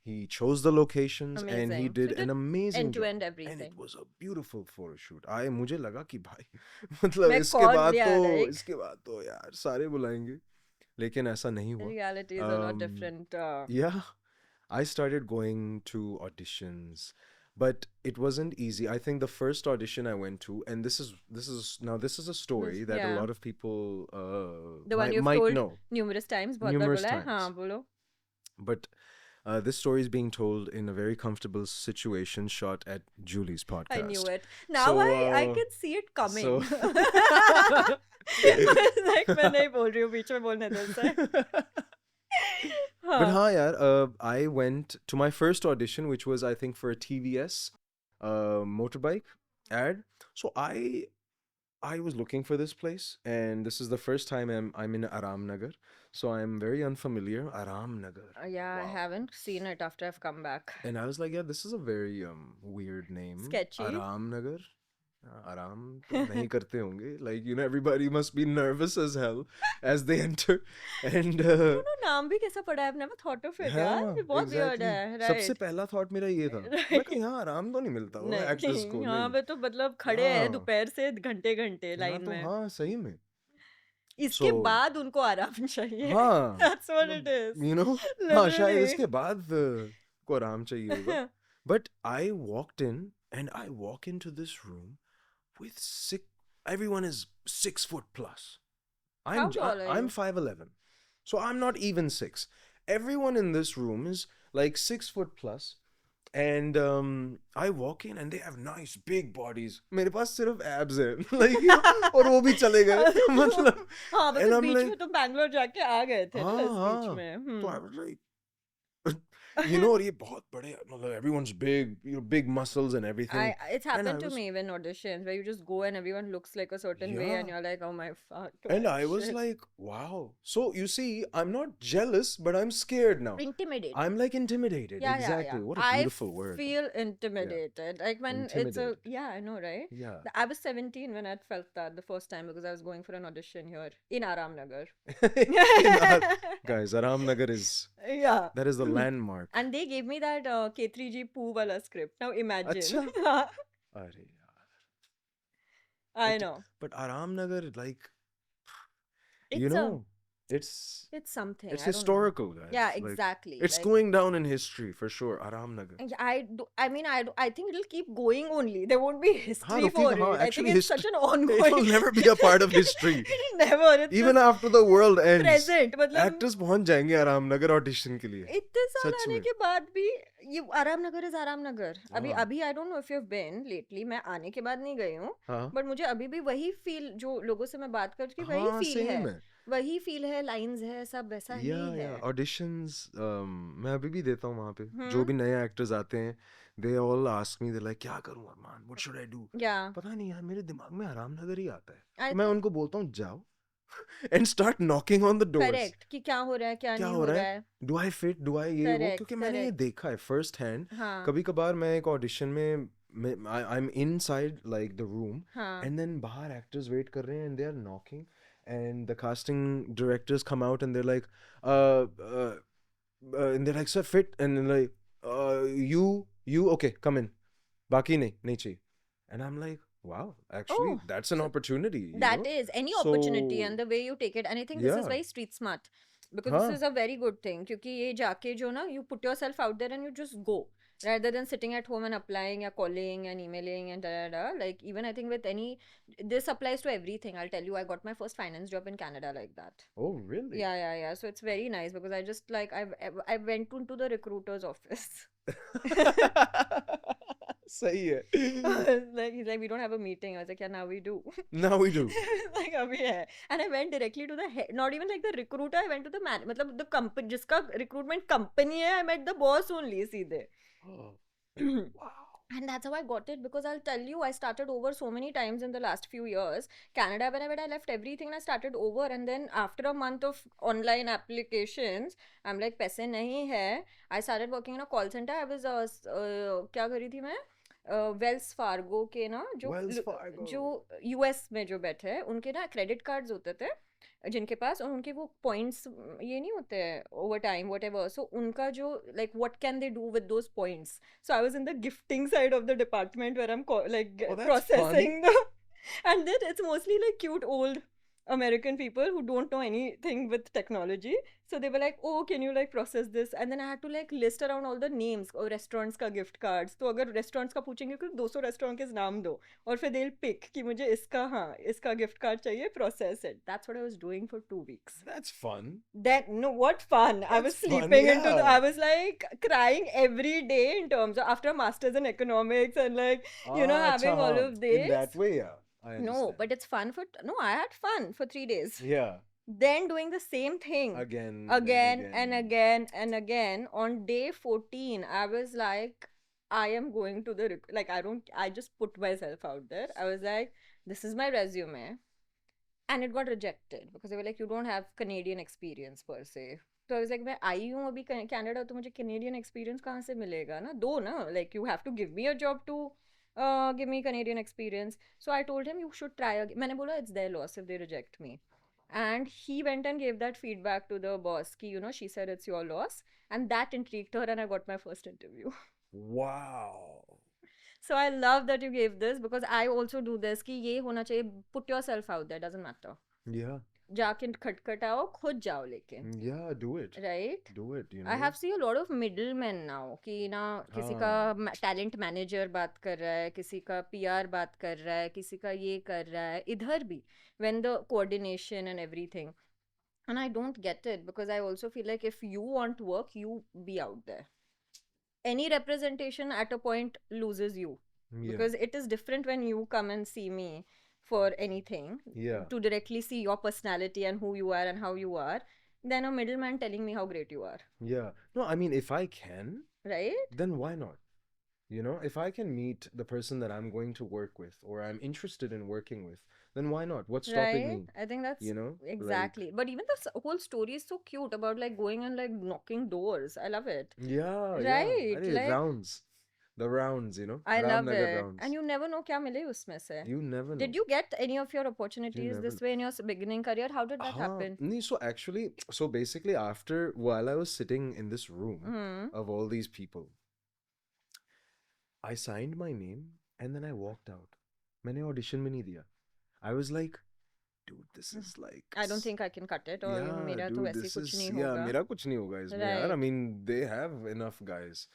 he chose the locations, and he Amazing. did So an amazing end to job. end And everything. it was a beautiful photo shoot. मुझे लगा कि भाई मतलब मैं इसके कौन, बाद yeah, तो like- इसके बाद तो यार सारे बुलाएंगे, लेकिन ऐसा नहीं हुआ. Reality is a lot different. Yeah, I started going to auditions, but it wasn't easy. I think the first audition I went to, and this is a story that yeah. a lot of people The one you've might told know. numerous times. बहुत बार Numerous बोला है. times. हाँ बोलो. But this story is being told in a very comfortable situation shot at Julie's podcast. I knew it. Now So, I can see it coming. so- like मैं नहीं बोल रही हूँ, बीच में बोलने दे से. But हाँ यार, I went to my first audition, which was I think for a TVS motorbike ad. So I was looking for this place, and this is the first time I'm in Aram Nagar. So I'm very unfamiliar. Aram Nagar. Yeah, I Wow. haven't seen it after I've come back. And I was like, yeah, this is a very weird name. Sketchy. Aram Nagar. Aram तो नहीं करते होंगे. Like, you know, everybody must be nervous as hell as they enter. And दोनों नाम भी कैसा पड़ा है? I've never thought of it. हाँ, यार, ये बहुत weird exactly. है. सबसे Right. पहला thought मेरा ये था. मैं कहा यहाँ आराम तो नहीं मिलता होगा एक्टर्स को. नहीं, यहाँ नहीं. पे तो मतलब खड़े हैं हाँ. दोपहर से घंटे घंटे यहाँ लाइन तो में. हाँ सही में. इसके So- बाद उनको आराम चाहिए. हाँ. That's what it is. You know, हाँ शायद Literally. इसके बाद को आराम चाहिए होगा. But I walked in, and I walk into this room with everyone is 6 foot plus. How tall are I'm you? 5'11", so I'm not even 6. Everyone in this room is like 6 foot plus, and I walk in and they have nice big bodies. मेरे पास सिर्फ abs हैं, like you know, और वो भी चले गए. मतलब हाँ, and because I'm beach like- में तुम बैंगलोर जाके आ गए थे ना हाँ, इस बीच हाँ. में. तो I was like, you know, और ये बहुत बड़े, मतलब everyone's big, you know, big muscles and everything. It's happened I to was- me when auditions where you just go and everyone looks like a certain way and Yeah. you're like, oh my fuck. And I was shit. like, wow. So you see, I'm not jealous, but I'm scared now. Intimidated. I'm like intimidated. Yeah, Exactly. yeah. What a beautiful I word. feel intimidated. Like when it's a, Intimidated. yeah, I know, right? Yeah. I was 17 when I felt that the first time because I was going for an audition here in Aram Nagar. Guys, Aram Nagar is, Yeah. that is the landmark. And they gave me that K3G Poo wala script. Now imagine. Acha. Arey yaar. I But- know. But Aram Nagar, like, It's you know, it's something. it's I don't know. historical, guys. Yeah, Like, exactly. it's like- going down in history for sure. Aram Nagar. Yeah, I mean, I think it'll keep going only. There won't be history रुकेगा, for it. हाँ, I think actually it's such an ongoing. It will never be a part of history. It'll never. It's Even just after the world ends, present. मतलब actors पहुंच जाएंगे आराम नगर audition के लिए. इतने साल सच आने में. के बाद भी ये आराम नगर इज आराम नगर. अभी हाँ. अभी I don't know if you have been lately. मैं आने के बाद नहीं गई हूँ. हाँ. बट मुझे अभी भी वही फील, जो लोगों से मैं बात करती हूँ, वही हाँ, फील सही है. में. वही फील है, लाइंस है, सब वैसा ही Yeah, है. yeah. Auditions, मैं अभी भी देता हूँ वहाँ पे. हम्म. जो भी नए एक्टर्स आते हैं, they all ask me, they're like, क्या करूँ अरमान? What should I do? Yeah. पता नहीं यार, मेरे दिमाग में आराम नगर ही आता है. I तो मैं उनको बोलता हूँ जाओ and start knocking on the doors. Correct कि क्या हो रहा है, क्या क्या नहीं हो हो रहा रहा है. Do I fit? Do I ये वो? Correct, क्योंकि मैंने ये correct. देखा है first hand. हाँ. कभी कभार मैं एक ऑडिशन में I'm inside like the room, हाँ. and then बाहर actors wait कर रहे हैं and they are knocking, and the casting directors come out and they're like and they're like, sir, fit, and then like you okay, come in, बाकी नहीं चाहिए. And I'm like, wow, actually Oh, that's an opportunity, you That know? is any opportunity So- and the way you take it. And I think this is Yeah. very street smart because हाँ. this is a very good thing. क्योंकि ये जाके जो ना, you put yourself out there and you just go rather than sitting at home and applying or calling and emailing and da da da. Like even I think with any, this applies to everything. I'll tell you, I got my first finance job in Canada like that. Oh, really? Yeah. So it's very nice because I just like I went into the recruiter's office. सही है. Like he's like, we don't have a meeting. I was like, yeah, now we do. Now we do. Like अभी है. And I went directly to the head, not even like the recruiter. I went to the man, मतलब the company जिसका recruitment company है. I met the boss only सीधे. Wow. And that's how I got it, because I'll tell you, I started over so many times in the last few years. Canada, whenever I left everything and I started over, and then after a month of online applications, I'm like, पैसे नहीं है. I started working in a call center. I was क्या करी थी मैं? Wells Fargo के ना Wells Fargo. जो यूएस में जो बैठे हैं उनके ना क्रेडिट कार्ड्स होते थे जिनके पास, और उनके वो पॉइंट्स ये नहीं होते ओवर टाइम वट एवर, सो उनका जो like what can they do with those points. So I was in the gifting side of the department where I'm Oh, that's processing the, and then it's mostly like cute old American people who don't know anything with technology. So they were like, oh, can you like process this? And then I had to like list around all the names or restaurants का gift cards. तो अगर restaurants का पूछेंगे कि 200 restaurant के नाम दो, और फिर they'll pick कि मुझे इसका gift card चाहिए, process it. That's what I was doing for 2 weeks. That's fun. Then no, what fun! I was That's fun, sleeping into the. yeah. I was like crying every day in terms of after masters in economics and like having all Acha, of in this. that way, yeah. I No, understand. but it's fun for no. I had fun for 3 days. Yeah. Then doing the same thing Again again and and again and again. On day 14, I was like, I am going to the like I don't. I just put myself out there. I was like, this is my resume, and it got rejected because they were like, you don't have Canadian experience per se. So I was like, मैं आई हूँ अभी Canada, तो मुझे Canadian experience कहाँ से मिलेगा ना, दो ना, like you have to give me a job to give me Canadian experience. So I told him you should try again. मैंने बोला it's their loss if they reject me. And he went and gave that feedback to the boss ki, she said it's your loss, and that intrigued her, and I got my first interview. wow. So I love that you gave this, because I also do this कि ये होना चाहिए, put yourself out there, doesn't matter. Yeah. जाके खटखटाओ, खुद जाओ लेकिन. Yeah, do it. Right? Do it, I have seen a lot of middlemen now कि ना किसी का talent manager बात कर रहा है, किसी का PR बात कर रहा है, किसी का ये कर रहा है, इधर भी when the coordination and everything. And I don't get it, because I also feel like if you want work, you be out there. Any representation at a point loses you, Yeah. because it is different when you come and see me for anything, Yeah. to directly see your personality and who you are and how you are, than a middleman telling me how great you are. Yeah. No, I mean, if I can, Right? then why not? If I can meet the person that I'm going to work with or I'm interested in working with, then why not? What's stopping Right? me? I think that's Like, exactly. But even the whole story is so cute about like going and like knocking doors. I love it. yeah, Right? Arey, Like, rounds. The rounds, I love Ramnagar it. rounds. And you never know क्या मिले उसमें से. You never know. Did you get any of your opportunities never this way in your beginning career? How did that happen? So actually, so basically while I was sitting in this room of all these people, I signed my name and then I walked out. मैंने audition में नहीं दिया. I was like, dude, this is like... I don't think I can cut it, or yeah, मेरा dude, तो ऐसे this कुछ is... नहीं Yeah, होगा. मेरा कुछ नहीं होगा इसमें यार. I Right. mean, they have enough guys.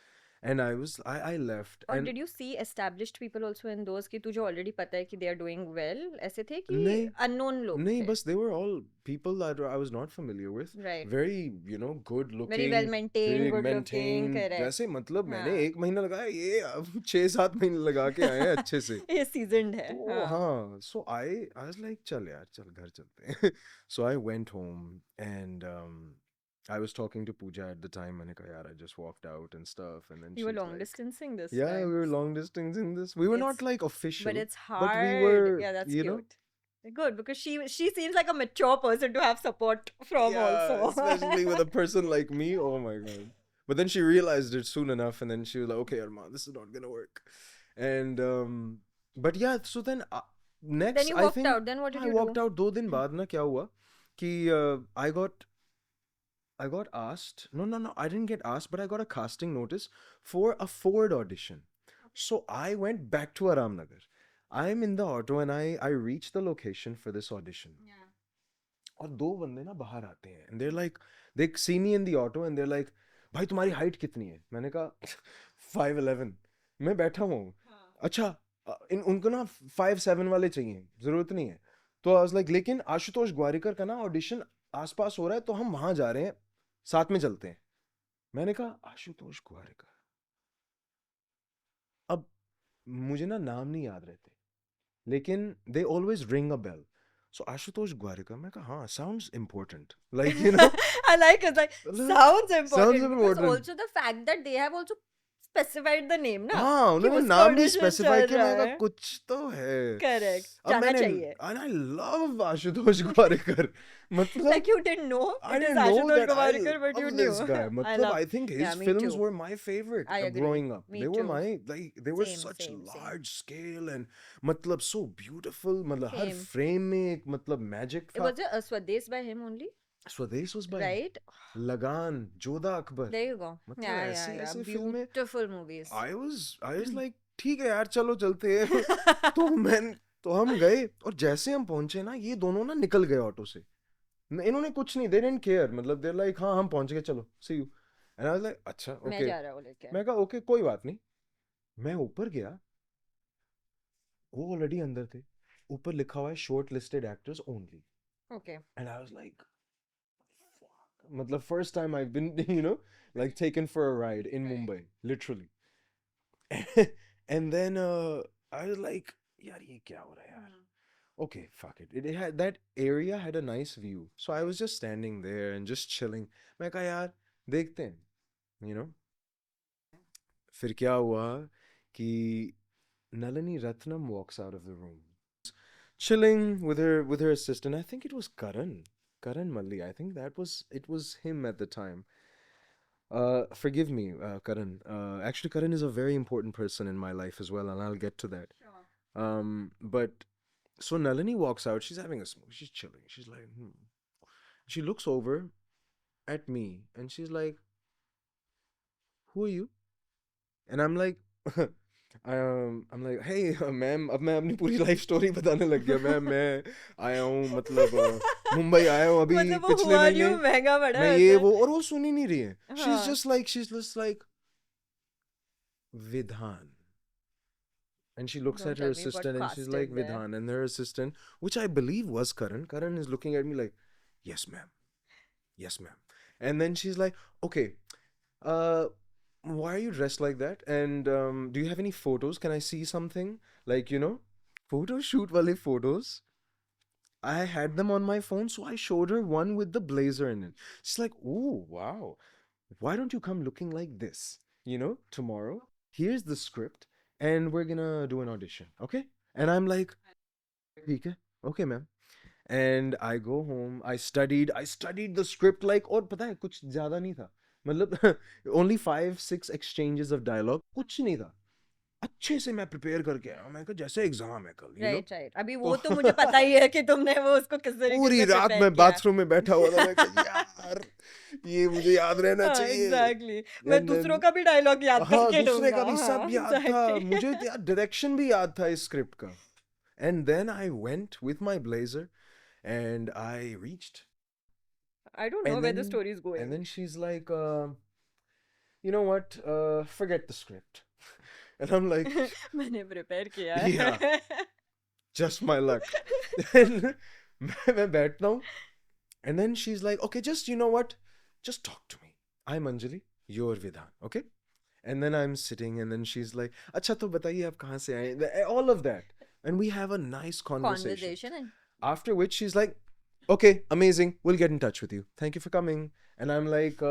And I left. Or And did you see established people also in those कि तुझे already पता है कि they are doing well? ऐसे थे कि नहीं, unknown लोग नहीं, थे? बस they were all people that I was not familiar with. Right. Very, good looking. Very well maintained, very good looking, maintained. correct. वैसे मतलब मैंने हाँ. 1 महीना लगाया, ये अब 6-7 महीने लगा के आए हैं अच्छे से. ये seasoned है. तो हाँ. हाँ, so I was like, चल यार, चल घर चलते हैं. So I went home and I was talking to Pooja at the time. मैंने कहा यार, I just walked out and stuff, and then You were she's long like, distancing this yeah, time. we were long distancing this. We were not It's- like official, But it's but hard. we were, Yeah, that's you know, cute. Good, because she seems like a mature person to have support from yeah, also. especially with a person like me. Oh my god! But then she realized it soon enough, and then she was like, "Okay, Arman, this is not gonna work." And but yeah, so then next, Then you I walked think out. Then what did I you walked do? out. 2 दिन बाद ना क्या हुआ कि I got asked. No, I didn't get asked, but I got a casting notice for a Ford audition. So I went back to Aramnagar. I'm in the auto and I reached the location for this audition. Yeah. और 2 बंदे ना बाहर आते हैं and they're like, they see me in the auto and they're like, भाई तुम्हारी height कितनी है? मैंने कहा 5'11". मैं बैठा हूँ. अच्छा, उनको ना 5'7" वाले चाहिए, जरूरत नहीं है. तो I was like, लेकिन आशुतोष ग्वारिकर का ना ऑडिशन आसपास हो रहा है, तो हम वहां जा रहे हैं, साथ में चलते हैं. मैंने कहा आशुतोष ग्वारिकर. अब मुझे ना नाम नहीं याद रहते, लेकिन they always ring a bell. So Ashutosh Gowariker, मैं कहा हाँ, sounds important, like you know. I like it. Like sounds sounds important because important. also the fact that they have also specified the name ना हाँ, कि उन्होंने उसका नाम भी audition स्पेसिफाई चल किया. रहा मैं कहा है. कुछ तो है. Correct. अब जाना मैंने, चाहिए. and I love Ashutosh Gowariker. मतलब Like you didn't know I it is didn't know Ashutosh that. I Gowarikar, but you love knew. this guy. I मतलब love. I think his Yeah, me films too. were my favorite I agree. growing up. Me They were too. my, like they were Same, such same, same. large scale and मतलब so beautiful. मतलब हर Same. frame में एक मतलब magic It था. was a Swades by him only, स्वदेश was by right? लगान, Jodha Akbar. There you go. मतलब Yeah, ऐसी yeah, yeah. ऐसी फिल्में. Beautiful movies. I was like ठीक है यार, चलो चलते हैं. तो हम गए, और जैसे हम पहुंचे ना, ये दोनों ना निकल गए ऑटो से. इन्होंने कुछ नहीं, they didn't care. मतलब they're like हाँ हम पहुंच गए, चलो see you. And I was like अच्छा मैं okay. जा रहा हूँ लेके. मैं कहा ओके कोई बात नहीं. मैं ऊपर गया, वो ऑलरेडी अंदर थे. ऊपर लिखा हुआ है short listed actors only. Okay. And I was like fuck. मतलब first time I've been you know like taken for a ride in Mumbai literally. And then I was like यार ये क्या हो रहा है यार. Okay, fuck it. It had, that area had a nice view. So I was just standing there and just chilling. मैं कहा यार देखते हैं, you know. फिर क्या हुआ कि Nalini Ratnam walks out of the room, chilling with her assistant. I think it was Karan Malli. I think it was him at the time. Forgive me, Karan. Actually, Karan is a very important person in my life as well, and I'll get to that. But so Nalini walks out. She's having a smoke. She's chilling. She's like, She looks over at me and she's like, "Who are you?" And I'm like, I'm like, "Hey, ma'am, अब मैं अपनी पूरी life story बताने लग गया. मैं आया हूँ, मतलब मुंबई आया हूँ अभी मतलब वो पिछले हुआ महीने. न्यू महंगा पड़ा मैं है ये उसे. वो, और वो सुन ही नहीं रही है. हाँ. She's just like Vidhan. And she looks Don't at her tell me what assistant and she's like casting there. Vidhan, and her assistant, which I believe was Karan. Karan is looking at me like, "Yes, ma'am. Yes, ma'am." And then she's like, "Okay, uh, why are you dressed like that? And do you have any photos? Can I see something? Like, photo shoot wale photos." I had them on my phone, so I showed her one with the blazer in it. She's like, "Oh, wow. Why don't you come looking like this, tomorrow? Here's the script, and we're gonna do an audition, okay?" And I'm like, "ठीक है, okay, ma'am." And I go home. I studied the script like, और पता है कुछ ज़्यादा नहीं था. मतलब only 5-6 exchanges of dialogue. कुछ नहीं था. अच्छे से मैं प्रिपेयर करके आया. मैं कहा जैसे एग्जाम है कल, राइट राइट. अभी तो वो तो मुझे पता ही है कि तुमने वो उसको किस तरीके पूरी से रात प्रिपेयर मैं किया है. बाथरूम में बैठा हुआ था. मैं कहा यार ये मुझे याद रहना हाँ चाहिए. एग्जैक्टली. मैं And दूसरों then का भी डायलॉग याद हाँ, करके दूसरे का दूंगा. भी सब हाँ याद था. एग्जैक्टली. मुझे यार डायरेक्शन भी याद था इस स्क्रिप्ट का. And then I went with my blazer and I reached. I don't know And where the then story is and going. then she's like, "You know what? Forget the script." And I'm like, मैंने prepare किया Yeah. है. "Just my luck." And मैं बैठता हूँ. And then she's like, "Okay, just you know what? Just talk to me. I'm Anjali. You're Vidhan. Okay?" And then I'm sitting, and then she's like, "अच्छा तो बताइए आप कहाँ से आए?" All of that. And we have a nice conversation. Conversation and After which she's like, "Okay, amazing. We'll get in touch with you. Thank you for coming." And I'm like,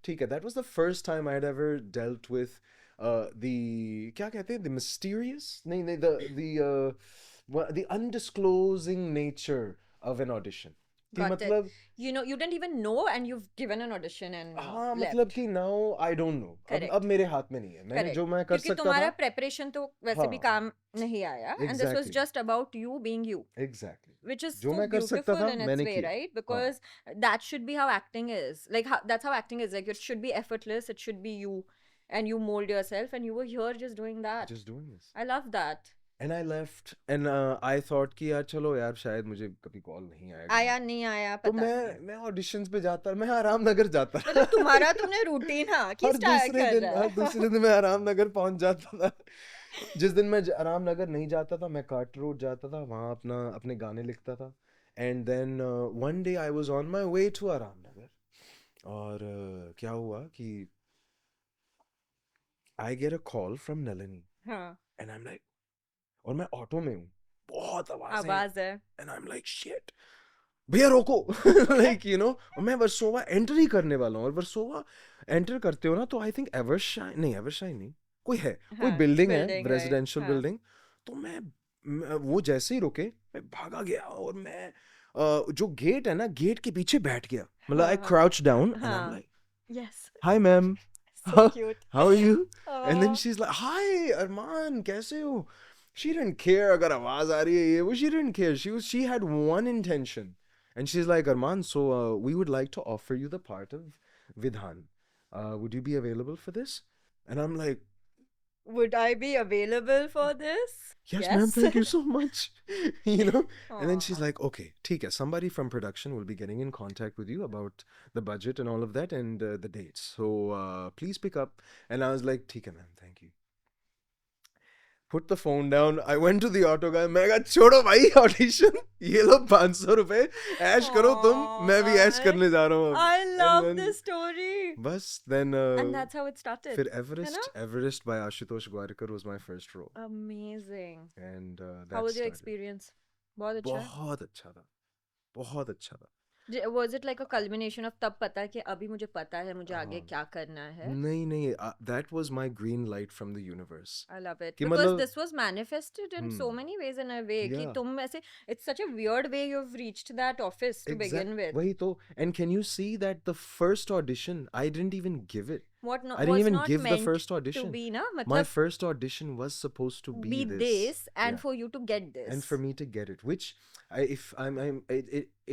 ठीक है. That was the first time I'd ever dealt with the क्या कहते हैं? The mysterious? नहीं, the undisclosing nature of an audition. कि got it. मतलब You didn't even know and you've given an audition and हाँ, left. मतलब कि now I don't know. Correct. अब मेरे हाथ में नहीं है. मैंने Correct. जो मैं कर क्योंकि सकता तुम्हारा था. प्रेपरेशन तो वैसे भी हाँ. काम नहीं आया. And this was Exactly. just about you being you. Exactly. Which is जो so मैं कर सकता beautiful था in its मैंने way, किया. right? हाँ. Because that should be how acting is. Like that's how acting is. Like it should be effortless. It should be you, and you mold yourself. And you were here just doing that. Just doing this. I love that. And I left and I thought कि यार चलो यार शायद मुझे कभी call नहीं आएगा. आया नहीं आया तो पता नहीं. मैं ऑडिशंस पे जाता. मैं आराम नगर जाता. मतलब तुम्हारा तुमने रूटीन हाँ कि हर स्टार्ट दूसरे कर दिन रहा हर है. दूसरे दिन मैं आराम नगर पहुंच जाता था. जिस दिन मैं आराम नगर नहीं जाता था, मैं कार्ट रोड जाता था. वहाँ अपने गाने लिखता था. And then one day I was on my way to आराम नगर. और क्या हुआ कि I get a call from Nalini. हाँ, And I'm like, और मैं ऑटो में हूँ, बहुत आवाजें हैं, आवाज है. and I'm like shit, भैया रोको. Like you know, और मैं वर्सोवा एंटर ही करने वाला हूँ, और वर्सोवा एंटर करते हो ना तो आई थिंक एवरशाइन नहीं, कोई है, कोई हाँ, कुछ बिल्डिंग है, बिल्डिंग, राइट. रेजिडेंशियल हाँ. बिल्डिंग. तो वो जैसे ही रुके, मैं भागा गया, और मैं जो गेट है ना, गेट के पीछे बैठ गया, मतलब आई हाँ, हाँ. Crouch down and I am हाँ. Like, Yes. Hi ma'am, So cute. how are you? And then Oh. she's like, hi Arman, कैसे हो? She didn't care अगर आवाज आ रही है ये वो, she didn't care. She had one intention, and she's like, Arman, so we would like to offer you the part of Vidhan. Would you be available for this? And I'm like, Would I be available for this? yes, ma'am, Yes. thank you so much. You know? And then she's Aw. like, okay, ठीक है, somebody from production will be getting in contact with you about the budget and all of that and the dates. So please pick up. And I was like, ठीक है, ma'am, thank you. Put the phone down. I went to the auto guy. मैं कहा छोड़ो भाई audition, ये लो 500 रुपए, ऐश करो तुम, मैं भी ऐश Aw, करने जा रहा हूँ अब. I And love then this story. बस then And that's how it started. फिर है ना? Everest by Ashutosh Gwarkar was my first role. Amazing. And that How was your started. experience? बहुत अच्छा. बहुत अच्छा था, बहुत अच्छा था. Was it like a culmination of तब पता कि अभी मुझे पता है मुझे आगे हाँ. क्या करना है? नहीं, that was my green light from the universe. I love it कि because मतलब this was manifested in so many ways in a way कि yeah, तुम ऐसे, it's such a weird way you've reached that office to begin with. वही तो. And can you see that the first audition, I didn't even give it. What no, I didn't was even not give the meant first to audition. be ना, My मतलब first audition was supposed to be be this and Yeah. for you to get this. And for me to get it, which if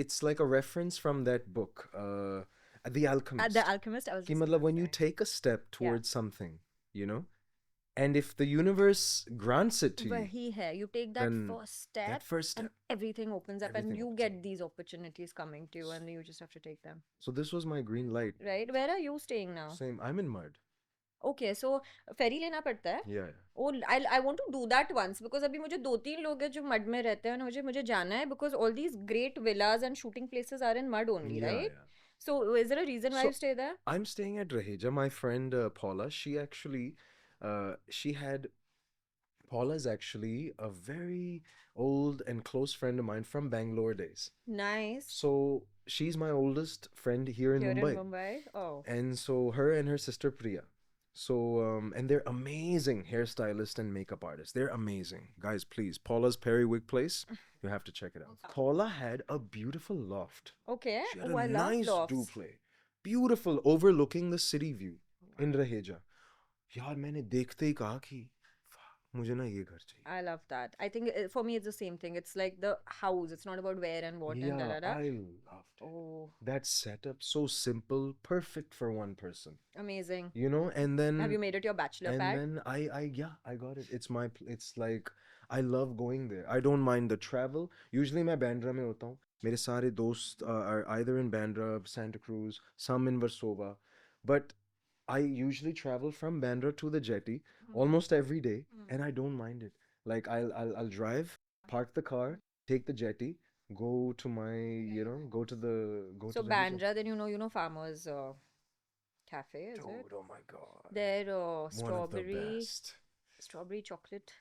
it's like a reference from that book, The Alchemist. The Alchemist, I was कि just मतलब gonna when you say. take a step towards something, you know, and if the universe grants it to you, वही है, you take that then first step that first step, and everything opens up and everything you opens get these opportunities coming to you and you just have to take them. So this was my green light. Right? Where are you staying now? Same. I'm in mud. Okay, so ferry लेना पड़ता है? Yeah. Oh, I want to do that once because अभी मुझे 2-3 लोग हैं जो mud में रहते हैं और मुझे जाना है because all these great villas and shooting places are in mud only, Yeah, right? yeah. So is there a reason why So you stay there? I'm staying at Raheja. My friend Paula, she had Paula's actually a very old and close friend of mine from Bangalore days. Nice. So she's my oldest friend here in Here Mumbai. in Mumbai? Oh. And so her and her sister Priya. So and they're amazing hairstylists and makeup artists. They're amazing. Guys, please. Paula's Periwig Place. You have to check it out. Paula had a beautiful loft. Okay. She had Oh, a I love nice lofts. duple. Beautiful, overlooking the city view in Raheja. यार मैंने देखते ही कहा कि मुझे ना ये घर चाहिए. I love that. I think for me it's the same thing. It's like the house. It's not about where and what and Yeah, da-da-da. I loved it. Oh, That setup, so simple, perfect for one person. amazing. You know, and then Have you made it your bachelor and pad? then I got it. It's like I love going there. I don't mind the travel. Usually मैं Bandra में होता हूँ. मेरे सारे दोस्त are either in Bandra, Santa Cruz, some in Versova, but I usually travel from Bandra to the jetty almost every day, and I don't mind it. Like I'll drive, park the car, take the jetty, go to my go to So Raheja. Bandra, then you know Farmers Cafe, is it? Dude, oh my god. Their One of the best. strawberry chocolate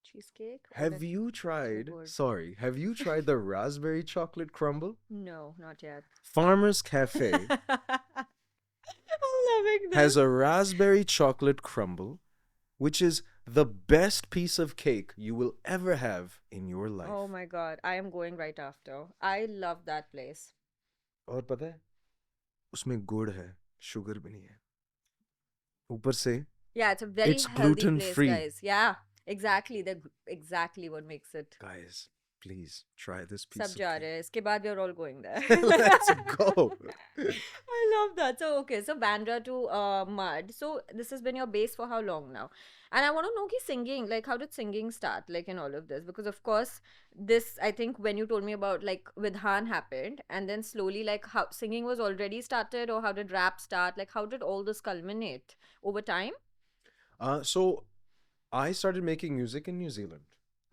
cheesecake. Oh, Have that's you tried, good. sorry, have you tried the raspberry chocolate crumble? No, not yet. Farmer's Cafe I'm loving this. has a raspberry chocolate crumble, which is the best piece of cake you will ever have in your life. Oh my god, I am going right after. I love that place. और पता है उसमें गुड़ है, sugar भी नहीं है. ऊपर से Yeah, it's a very It's healthy place, gluten-free. guys. Yeah, exactly. Exactly what makes it. guys, please try this piece सब of जा cake. रहे हैं. इसके बाद we are all going there. Let's go. I love that. So okay, so Bandra to Mud. So this has been your base for how long now? And I want to know ki singing, like how did singing start, like in all of this? Because of course, this I think when you told me about like Vidhan happened, and then slowly like how singing was already started, or how did rap start? Like how did all this culminate over time? So I started making music in New Zealand.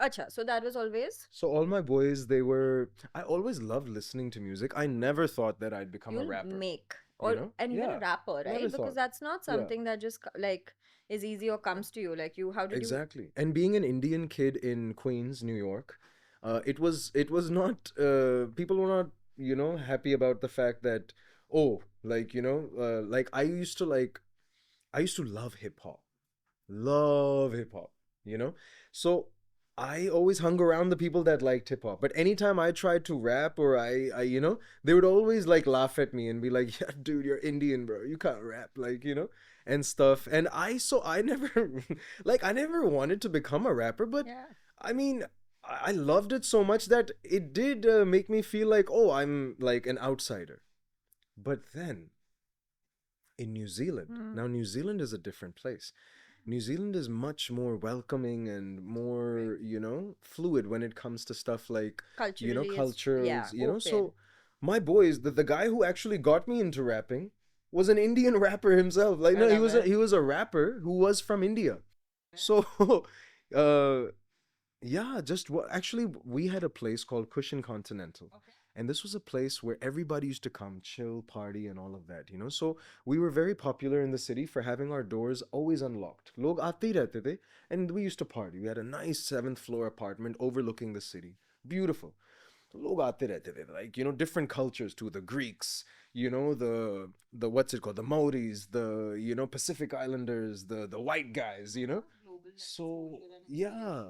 Acha, so that was always So all my boys, I always loved listening to music. I never thought that I'd become a you'll rapper. make or know? and even a Yeah, rapper, never right? Because thought. that's not Yeah. something that just like is easy or comes to you? Like you, how did you? Exactly. And being an Indian kid in Queens, New York, it was not people were not, happy about the fact that, oh, like, like I used to love hip hop. Love hip hop, you know? So I always hung around the people that liked hip hop. But anytime I tried to rap or they would always like laugh at me and be like, yeah, dude, you're Indian, bro. You can't rap, like, and stuff. And I never, like, I never wanted to become a rapper, but Yeah. I mean, I loved it so much that it did make me feel like, oh, I'm like an outsider. But then in New Zealand, Hmm. now New Zealand is a different place. New Zealand is much more welcoming and more, fluid when it comes to stuff like, Culturally, it's yeah, cultures, open. So my boys, the guy who actually got me into rapping was an Indian rapper himself. Like, I no, he love was a, it. he was a rapper who was from India. So, uh, yeah, actually, we had a place called Cushion Continental. And this was a place where everybody used to come, chill, party, and all of that. So we were very popular in the city for having our doors always unlocked. Log aate hi rehte the, and we used to party. We had a nice seventh floor apartment overlooking the city. Beautiful. Log aate rehte the, like, different cultures too. The Greeks, the what's it called? The Maoris, the, Pacific Islanders, the white guys. So yeah,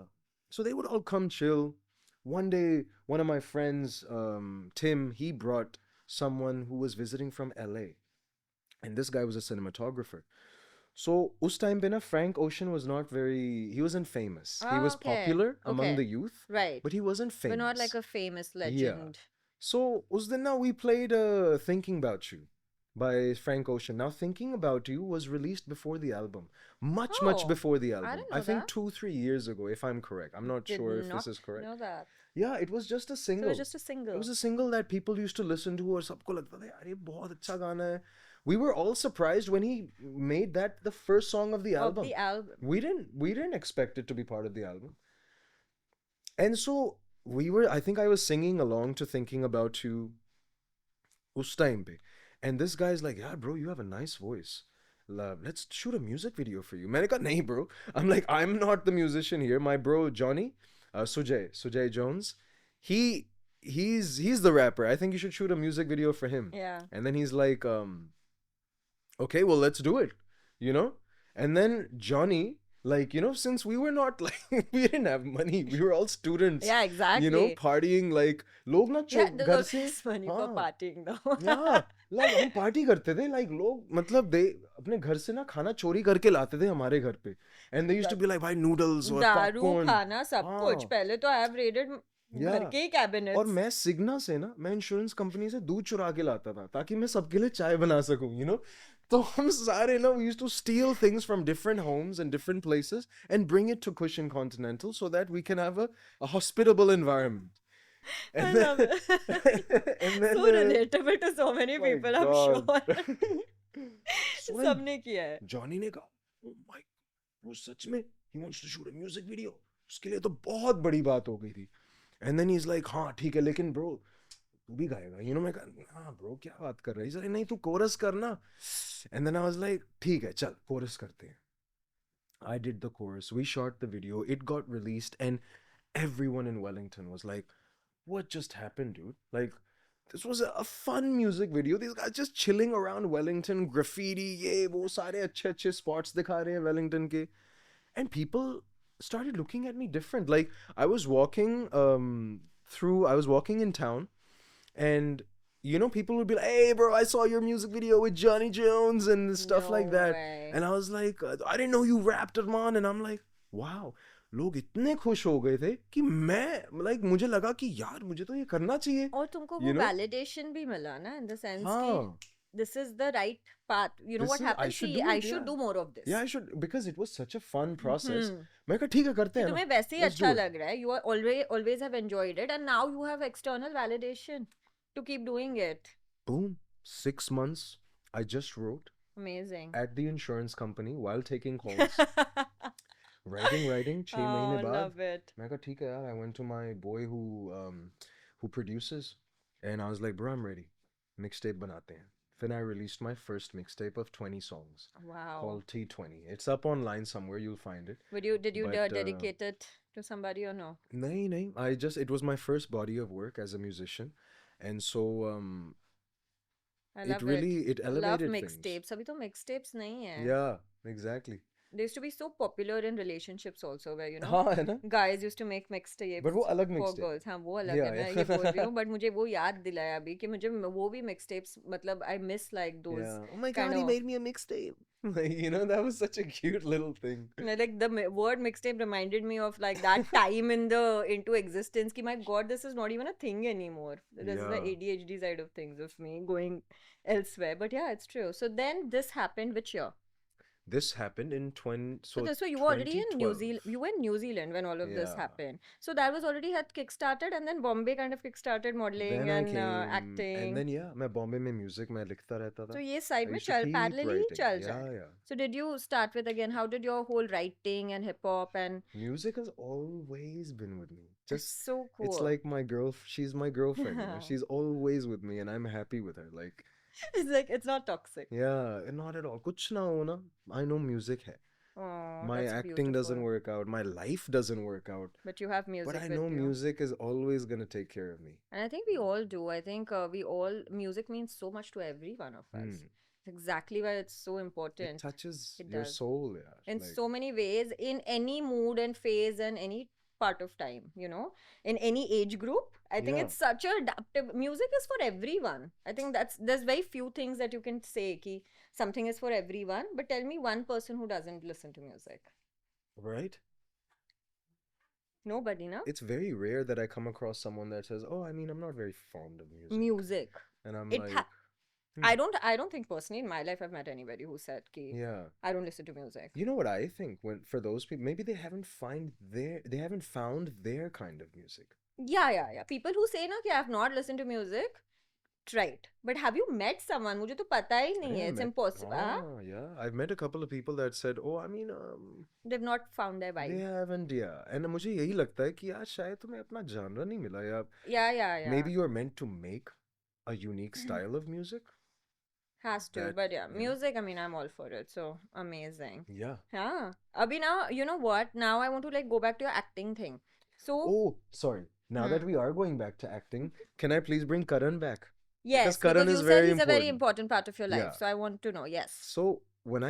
so they would all come chill. One day, one of my friends, Tim, he brought someone who was visiting from LA, and this guy was a cinematographer. So us time pe na, Frank Ocean was not very, he wasn't famous. He Oh, was okay. popular among Okay. the youth, Right. but he wasn't But not like famous. a famous Yeah. legend. So us din na we played Thinking About You by Frank Ocean. Now Thinking About You was released before the album. Much Oh, before the I album. didn't I know think that. 2-3 years ago, if I'm correct. I'm not Did sure if this not is correct. know that. Yeah, it was just a So it was single. just a It was single a single that people used to listen to और सबको लगता था यार ये बहुत अच्छा गाना है. We were all surprised when he made that the first song of the of album. the album. We didn't expect it to be part of the album. And so I think I was singing along to Thinking About You us time pe. And this guy's like, yeah, bro, you have a nice voice. Let's shoot a music video for you. मैंने कहा नहीं bro. I'm like, I'm not the musician here. My bro Johnny, Sujay Jones, he he's the rapper. I think you should shoot a music video for him. Yeah. And then he's like, okay, well, let's do it, you know? And then Johnny, like, since we were not like, we didn't have money, we were all students, Yeah, exactly. partying, like, log na Yeah, there's घर से, always money for हाँ, partying though. yeah, like, हम party करते थे, like, लोग, मतलब, they, अपने घर से ना खाना चोरी करके लाते थे हमारे घर पे. And they used to be like, भाई, noodles और दारू popcorn. खाना सब कुछ हाँ, पहले तो आई हैव रेडेड घर yeah. के ही और कैबिनेट्स. मैं सिग्ना से ना, मैं इंश्योरेंस कंपनी से दूध चुरा के लाता था ताकि मैं सबके लिए चाय बना सकूं. तो हम सारे ना, we used to steal things from different homes and different places and bring it to Cushion Continental so that we can have a hospitable environment. I And love then, it. and then, So relatable to so many my people, I'm God. sure. So when सबने किया है. Johnny ने कहा, oh my, वो सच में, he wants to shoot a music video. उसके लिए तो बहुत बड़ी बात हो गई थी. And then he's like, हाँ ठीक है, लेकिन bro, तू भी गाएगा. मैं कहा, हाँ bro, क्या बात कर रहा है? He's like, नहीं, तू chorus करना. And then I was like, ठीक है, चल, chorus करते हैं. I did the chorus. We shot the video. It got released, and everyone in Wellington was like, what just happened, dude? Like, this was a fun music video. These guys just chilling around Wellington, graffiti, ये वो सारे अच्छे spots दिखा रहे हैं Wellington के. And people started looking at me different. Like, I was walking in town, and people would be like, hey bro, I saw your music video with Johnny Jones and stuff like No that. way. And I was like, I didn't know you rapped, Arman. And I'm like, wow, लोग इतने खुश हो गए थे कि मैं, like, मुझे लगा कि यार मुझे तो ये करना चाहिए. और तुमको वो You know? validation भी मिला ना, in the sense कि हाँ, this is the right path. You know this what is, I happens? should कि do I it, should yeah. do more of this. Yeah, I should, because it was such a fun process. हम्म. मैं कहा ठीक है, करते कि हैं ना. तुम्हें वैसे ही Let's do अच्छा it. लग रहा है. You are always have enjoyed it, and now you have external validation to keep doing it. Boom, 6 months. I just wrote Amazing. at the insurance company while taking calls. writing 6 महीने Oh, बाद. love it. मैं कहा ठीक है यार. I went to my boy who produces, and I was like, bro, I'm ready. Mixtape बनाते हैं. then I released my first mixtape of 20 songs Wow. called T20. It's up online somewhere, you'll find it. Did you But dedicate it to somebody or no? nahin, it was my first body of work as a musician. And so I it love it. really, it I love elevated things. mixtapes. अभी तो mixtapes नहीं है. Yeah, exactly. They used to be so popular in relationships also, where हाँ है ना? guys used to make mixtapes But वो अलग for mixtape girls. हाँ वो अलग Yeah, है, मैं yeah. ये बोल रही हूँ, but मुझे वो याद दिलाया अभी कि मुझे वो भी mixtapes, मतलब I miss like those Yeah. Oh my kind God, he of, made me a mixtape. Like, that was such a cute little thing. like the word mixtape reminded me of like that time into existence कि my God, this is not even a thing anymore. This is the Yeah. ADHD side of things of me going elsewhere. But yeah, it's true. So then this happened which year? This happened in So this, so you were already in New 2012. Zealand. You were in New Zealand when all of this Yeah. happened. So that was already had kickstarted, and then Bombay kind of kickstarted modeling Then I and came, and acting. then yeah, मैं बॉम्बे में music में लिखता रहता So था. ये I side में used to चल keep parallelly writing. चल Yeah, जाए. yeah. So did you start with again? How did your whole writing and hip hop and Music has always been with me. it's Just so cool. it's like my girl. She's my girlfriend. She's always with me, and I'm happy with her. Like it's like it's not toxic. yeah, not at all. कुछ ना हो ना. I know music है. Oh, My that's acting doesn't beautiful. work out. My life doesn't work out. But you have music But I with know you. music is always gonna take care of me. And I think we all do. I think we all, music means so much to every one of us. Hmm. It's exactly why it's so It important. touches It your does. soul, yeah. In Like, so many ways, in any mood and phase and any part of time, in any age group. I think Yeah. it's such a adaptive. Music is for everyone. I think there's very few things that you can say ki something is for everyone. But tell me one person who doesn't listen to music. right? Nobody, no? It's very rare that I come across someone that says, "Oh, I mean, I'm not very fond of music." Music. And I'm It like, ha- hmm, I don't think personally in my life I've met anybody who said ki yeah. I don't listen to music. You know what I think? When for those people, maybe they haven't found their kind of music. Yeah. People who say na ki I have not listened to music, right. But have you met someone? मुझे तो पता ही नहीं Yeah, है. It's met- impossible. yeah. I've met a couple of people that said, "Oh, I mean, They've not found their they vibe. haven't, yeah." And मुझे यही लगता है कि यार शायद तुम्हें अपना genre नहीं मिला या Yeah. maybe you're meant to make a unique style of music. Has to. That, But yeah, you know. music, I mean, I'm all for it. So amazing. Yeah. Yeah. Abhi now, you know what? Now I want to like go back to your acting thing. So Oh, sorry. Now that we are going back to acting, can I please bring Karan back? yes, Karan because is you said very he's a very important. important part of your life. Yeah. So I want to know. Yes. So when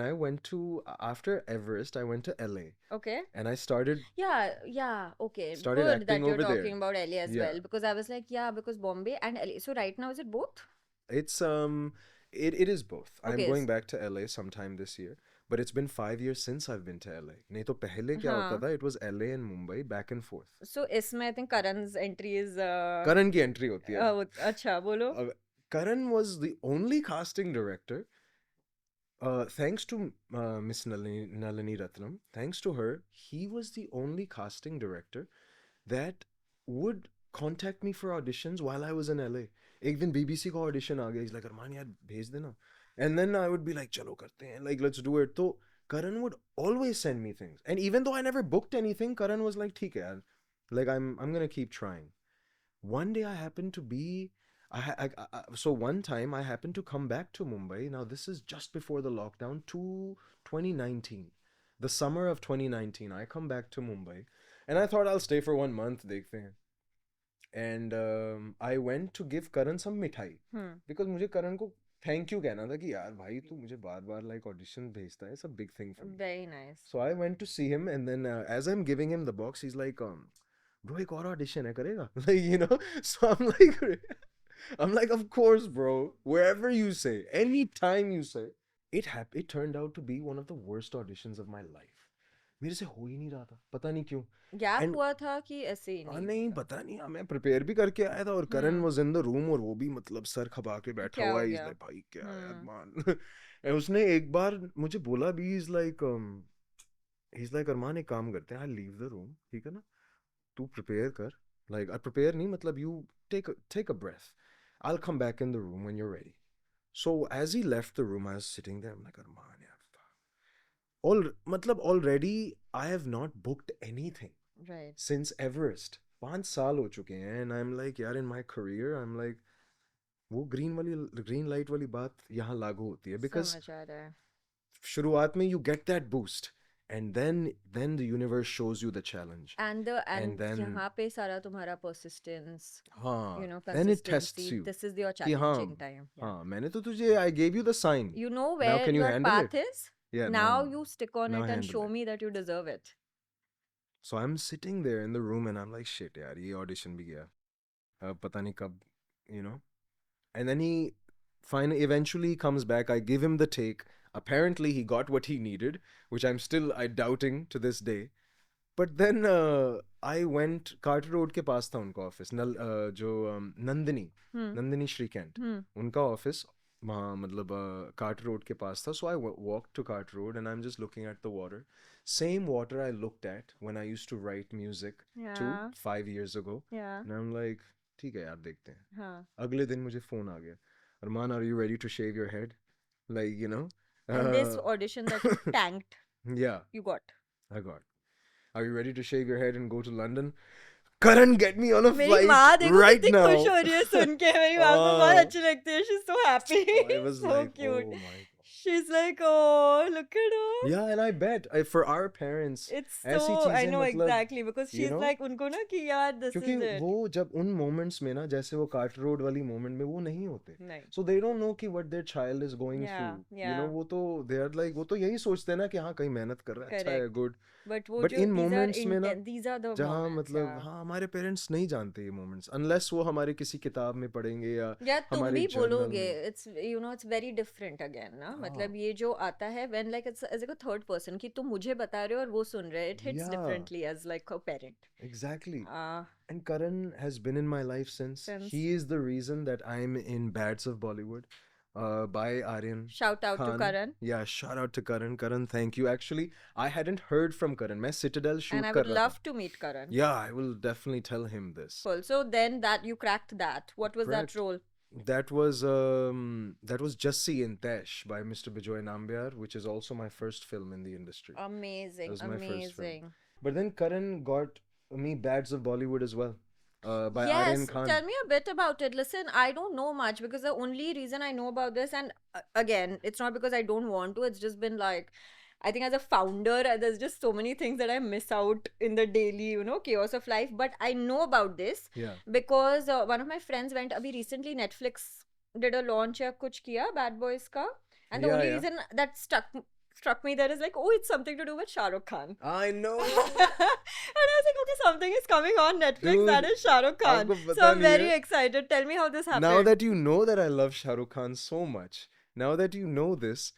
I went to after Everest, I went to LA Okay. and I started. Yeah. Okay. Started Good that acting you're over there. talking about LA as Yeah. well. Because I was like, yeah, because Bombay and LA. So right now, is it both? It's it is both. I'm Okay, going back to LA sometime this year, but it's been 5 years since I've been to LA. नहीं तो पहले क्या होता हाँ. था? It was LA and Mumbai back and forth. So इसमें I think Karan's entry is Karan की entry होती है. अच्छा बोलो. Karan was the only casting director. Thanks to Miss Nalini Ratnam, thanks to her, he was the only casting director that would contact me for auditions while I was in LA. एक दिन BBC का audition आ गया. He's like, "Arman यार भेज देना." And then I would be like, "चलो करते हैं. Like, let's do it." So Karan would always send me things. And even though I never booked anything, Karan was like, "ठीक है यार. Like, I'm gonna keep trying." One day I happened to be so one time I happened to come back to Mumbai. Now this is just before the lockdown to 2019. The summer of 2019, I come back to Mumbai and I thought I'll stay for 1 month, dekhte hain. And I went to give Karan some mithai because मुझे Karan को thank you कहना था कि यार भाई तू मुझे बार-बार like audition भेजता है. It's a big thing for me. Very nice. So I went to see him and then as I'm giving him the box, he's like, bro, एक और audition है करेगा? Like, so I'm like, of course, bro. Wherever you say, anytime you say, it turned out to be one of the worst auditions of my life. मेरे से हो ही नहीं रहा था, पता नहीं क्यों. गैप And- हुआ था कि ऐसे ही नहीं नहीं पता नहीं, मैं प्रिपेयर भी करके आया था और करण was in the room और वो भी मतलब सर खपा के बैठा क्या हुआ हो है. He's गया? like, भाई क्या है यार मान. And उसने एक बार मुझे बोला भी, he's like अरमान एक काम करते हैं, I'll leave the room, ठीक है ना, तू प्रिपेयर कर, like prepare नहीं मतलब you take a breath, I'll come back in the room when you're ready. So as he left the room, I was sitting there, I'm like अरमान यार, मतलब already I have not booked anything Right. since Everest. 5 साल हो चुके हैं and I'm like यार in my career I'm like वो green light वाली बात यहाँ लागू होती है बिकॉज समझ आ रहा है. शुरुआत में you get that boost and then the universe shows you the challenge And and then यहाँ पे सारा तुम्हारा persistence, हाँ consistency, then it tests you this is your कि हाँ challenging time. Yeah. हाँ मैंने तो तुझे I gave you the sign You know now where can you your handle path it is. yeah Now you stick on now it and handle show it me that you deserve it. so I'm sitting there in the room and I'm like shit यार ये audition भी गया अब पता नहीं कब you know and then he finally eventually comes back I give him the take apparently he got what he needed which I'm still I doubting to this day but then I went Carter Road के पास था उनका office जो नंदिनी श्रीकांत उनका office वहाँ मतलब Carter Road के पास था so I walked to Carter Road and I'm just looking at the water same water I looked at when I used to write music too 5 years ago Yeah. and I'm like ठीक है यार देखते हैं हाँ. अगले दिन मुझे phone आ गया Arman are you ready to shave your head like you know And this audition that you tanked, yeah you got. I got are you ready to shave your head and go to London Karan get me on a मेरी flight माँ देखो right कितनी now खुश हो रही है सुन के. मेरी माँ को बहुत Oh. अच्छी लगती है. She's so happy. I was So like cute. oh my god She's like, oh, look at her. yeah and I bet for our parents It's ऐसी so, I चीजें know मतलब exactly because you she's know like उनको ना कि यार this क्योंकि is it. वो जब उन मोमेंट्स में ना जैसे वो कार्टर रोड वाली मोमेंट में वो नहीं होते नहीं. so they don't know कि what their child is going Yeah, through you yeah. know वो तो they are like वो तो यही सोचते हैं ना कि हाँ कहीं मेहनत कर रहा है अच्छा है Correct. good But वो but जो in these are moments में ना intense, these are the जहाँ moments. मतलब Yeah. हाँ हमारे पेरेंट्स नहीं जानते ये मोमेंट्स unless वो हमारे किसी किताब में पढ़ेंगे या या तुम हमारे भी जर्नल बोलोगे में it's it's very different again ना. हाँ मतलब ये जो आता है when like it's as a third person कि तुम मुझे बता रहे हो और वो सुन रहे हैं. It hits yeah differently as like a parent. exactly Uh, and Karan has been in my life since since he is the reason that I'm in Bads of Bollywood by Aryan shout out to Khan. Karan. Yeah, shout out to Karan. Karan, thank you. Actually, I hadn't heard from Karan. मैं Citadel And shoot I कर would रहा था. love to meet Karan. Yeah, I will definitely tell him this. Cool. So then that you cracked that. What was that Cracked. role? That was Jassi in Tesh by Mr. Bijoy Nambiar, which is also my first film in the industry. Amazing, That was my first film. amazing. But then Karan got me Bads of Bollywood as well. By Aryan Yes, Khan. tell me a bit about it. Listen, I don't know much because the only reason I know about this, and again, it's not because I don't want to, it's just been like, I think as a founder, there's just so many things that I miss out in the daily, chaos of life. But I know about this Yeah. because one of my friends went, abhi recently Netflix did a launch ya kuch kiya, Bad Boys ka. And the Yeah, only yeah. reason that struck me there is like, oh, it's something to do with Shah Rukh Khan. I know. And I was like, okay, something is coming on Netflix Dude, that is Shah Rukh Khan. आपको So पता I'm नहीं very है? excited. Tell me how this happened. Now that you know that I love Shah Rukh Khan so much, now that you know this,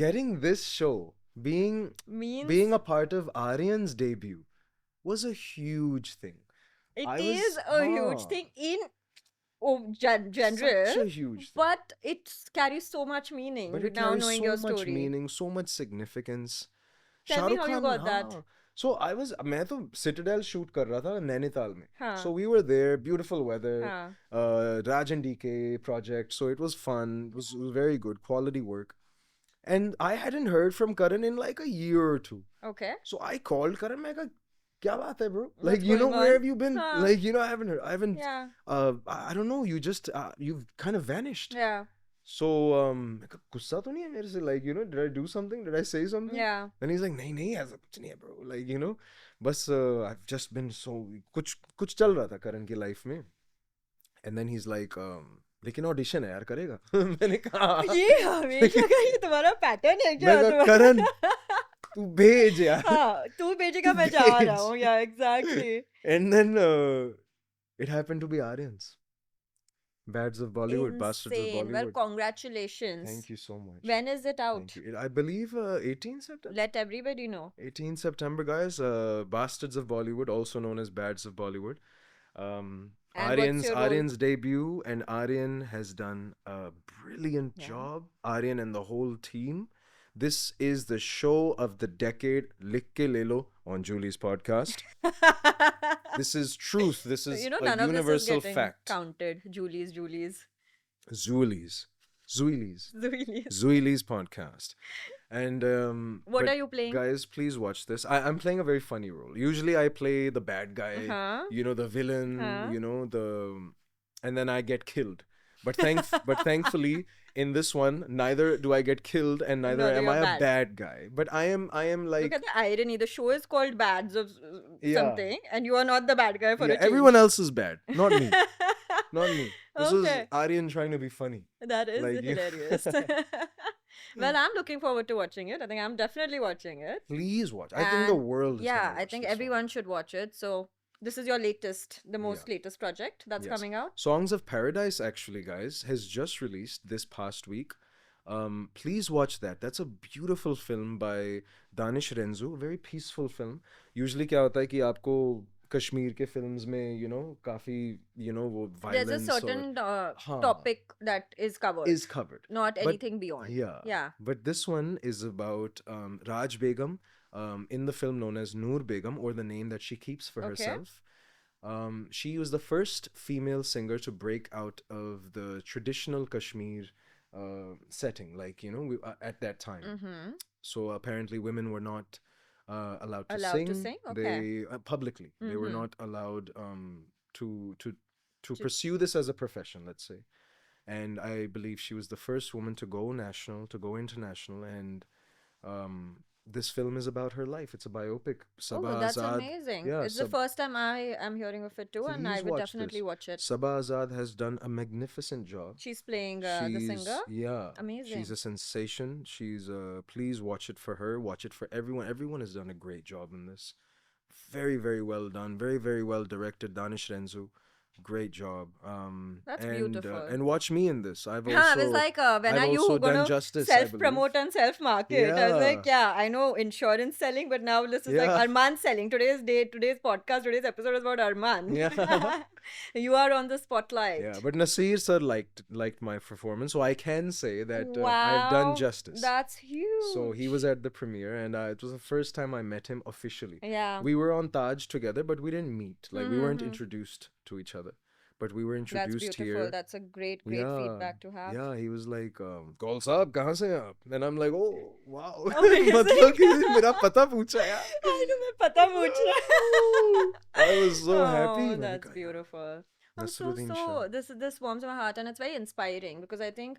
getting this show, being means a part of Aryan's debut, was a huge thing. it I is was- a huge हाँ, thing in general, such a huge thing. but it carries so much meaning. But it now carries knowing so your much story. meaning, so much significance. Tell Shah me Rukh how you Khan, got that. हाँ. So मैं तो Citadel shoot कर रहा था नैनीताल में. हाँ. So we were there, beautiful weather. हाँ. Raj and DK project, so it was fun. It was very good, quality work. And I hadn't heard from Karan in like a year or two. Okay. So I called Karan. मैं कहा क्या बात है bro? What's Like you know going where on? have you been? हाँ. Like you know I haven't. Yeah. I don't know. You just you've kind of vanished. Yeah. So मैं कहा, गुस्सा तो नहीं है मेरे से? Like you know, did I do something? Did I say something? Yeah. And he's like नहीं ऐसा कुछ नहीं है bro. Like you know, बस I've just been so कुछ चल रहा था करण की लाइफ में. And then he's like लेकिन ऑडिशन है यार करेगा. मैंने कहा ये हमेशा का ये तुम्हारा पैटर्न है क्या? मैं कहा, करण तू भेज यार. हाँ, तू भेजेगा मैं जा रहा हूँ. Yeah, exactly. And then it happened to be Aryan's. Bads of Bollywood, Bastards of Insane. Bollywood. Well, congratulations. Thank you so much. When is it out? Thank you. I believe 18 September. Let everybody know. 18 September, guys. Bastards of Bollywood, also known as Bads of Bollywood. And what's your role? Aryan's debut, and Aryan has done a brilliant Yeah. job. Aryan and the whole team. This is the show of the decade. Lik ke le lo on Julie's podcast. This is truth. This is You know, a none of this is universal getting fact. counted. Julie's. Zuili's Julie's. Zuili's podcast. And What but are you playing? guys, please watch this. I'm playing a very funny role. Usually I play the bad guy, Uh-huh. you know, the villain, Huh? you know, the and then I get killed. But thankfully, in this one, neither do I get killed, and neither No, am you're I a bad. bad guy. But I am Look at like, the irony. The show is called Bads of yeah, something, and you are not the bad guy for yeah. a Everyone change. else is bad, not me, not me. This is Okay, Aryan trying to be funny, that is like you. hilarious. Well, I'm looking forward to watching it. I think I'm definitely watching it. Please watch. I think the And world is yeah, gonna I watch think this one. everyone should watch it. So this is your latest, the Yeah. most latest project that's Yes. coming out. Songs of Paradise, actually, guys, has just released this past week. Please watch that. That's a beautiful film by Danish Renzu. Very peaceful film. Usually क्या होता है कि आपको कश्मीर के films में काफी वो There's a violence और certain हाँ topic that is covered, is covered. not But anything beyond. yeah, Yeah. but this one is about Raj Begum, in the film known as Noor Begum, or the name that she keeps for Okay. herself. She was the first female singer to break out of the traditional Kashmir setting, like, at that time. Mm-hmm. So apparently, women were not allowed to Allowed to sing. sing? Okay. They publicly. They were Mhm. not allowed to to to To- pursue this as a profession, let's say. And I believe she was the first woman to go national, to go international, and this film is about her life. It's a biopic. Oh, Sabah that's Azad. amazing. Yeah, It's the first time I am hearing of it too, and I please would watch definitely this. watch it. Sabah Azad has done a magnificent job. She's playing the She's singer. yeah, Amazing. she's a sensation. Please watch it for her. Watch it for everyone. Everyone has done a great job in this. Very, very well done. Very, very well directed. Danish Renzu, great job. That's and beautiful. and watch me in this. I've I was also like, when I've are you also done gonna justice, I believe. self-promote and self-market? I was like, yeah, I know insurance selling, but now this is like Yeah. Arman selling. Today's podcast, today's episode is about Arman. Yeah. You are on the spotlight. Yeah, but Nasir sir liked my performance, so I can say that I've done Wow, justice. that's huge. So he was at the premiere, and it was the first time I met him officially. Yeah, We were on Taj together, but we didn't meet. Like, we weren't Mhm. introduced to each other, but we were that's introduced beautiful. here. That's a great Yeah, feedback to have. yeah. He was like, "Kaul saab, kahan se aap?" And I'm like, "Oh, wow." Amazing. मतलब कि मेरा पता पूछा यार. I know, मैं पता पूछ रहा. I was so happy. Oh, मैंने that's कहा, beautiful. I'm so Nasruddin Shah. this warms my heart, and it's very inspiring because I think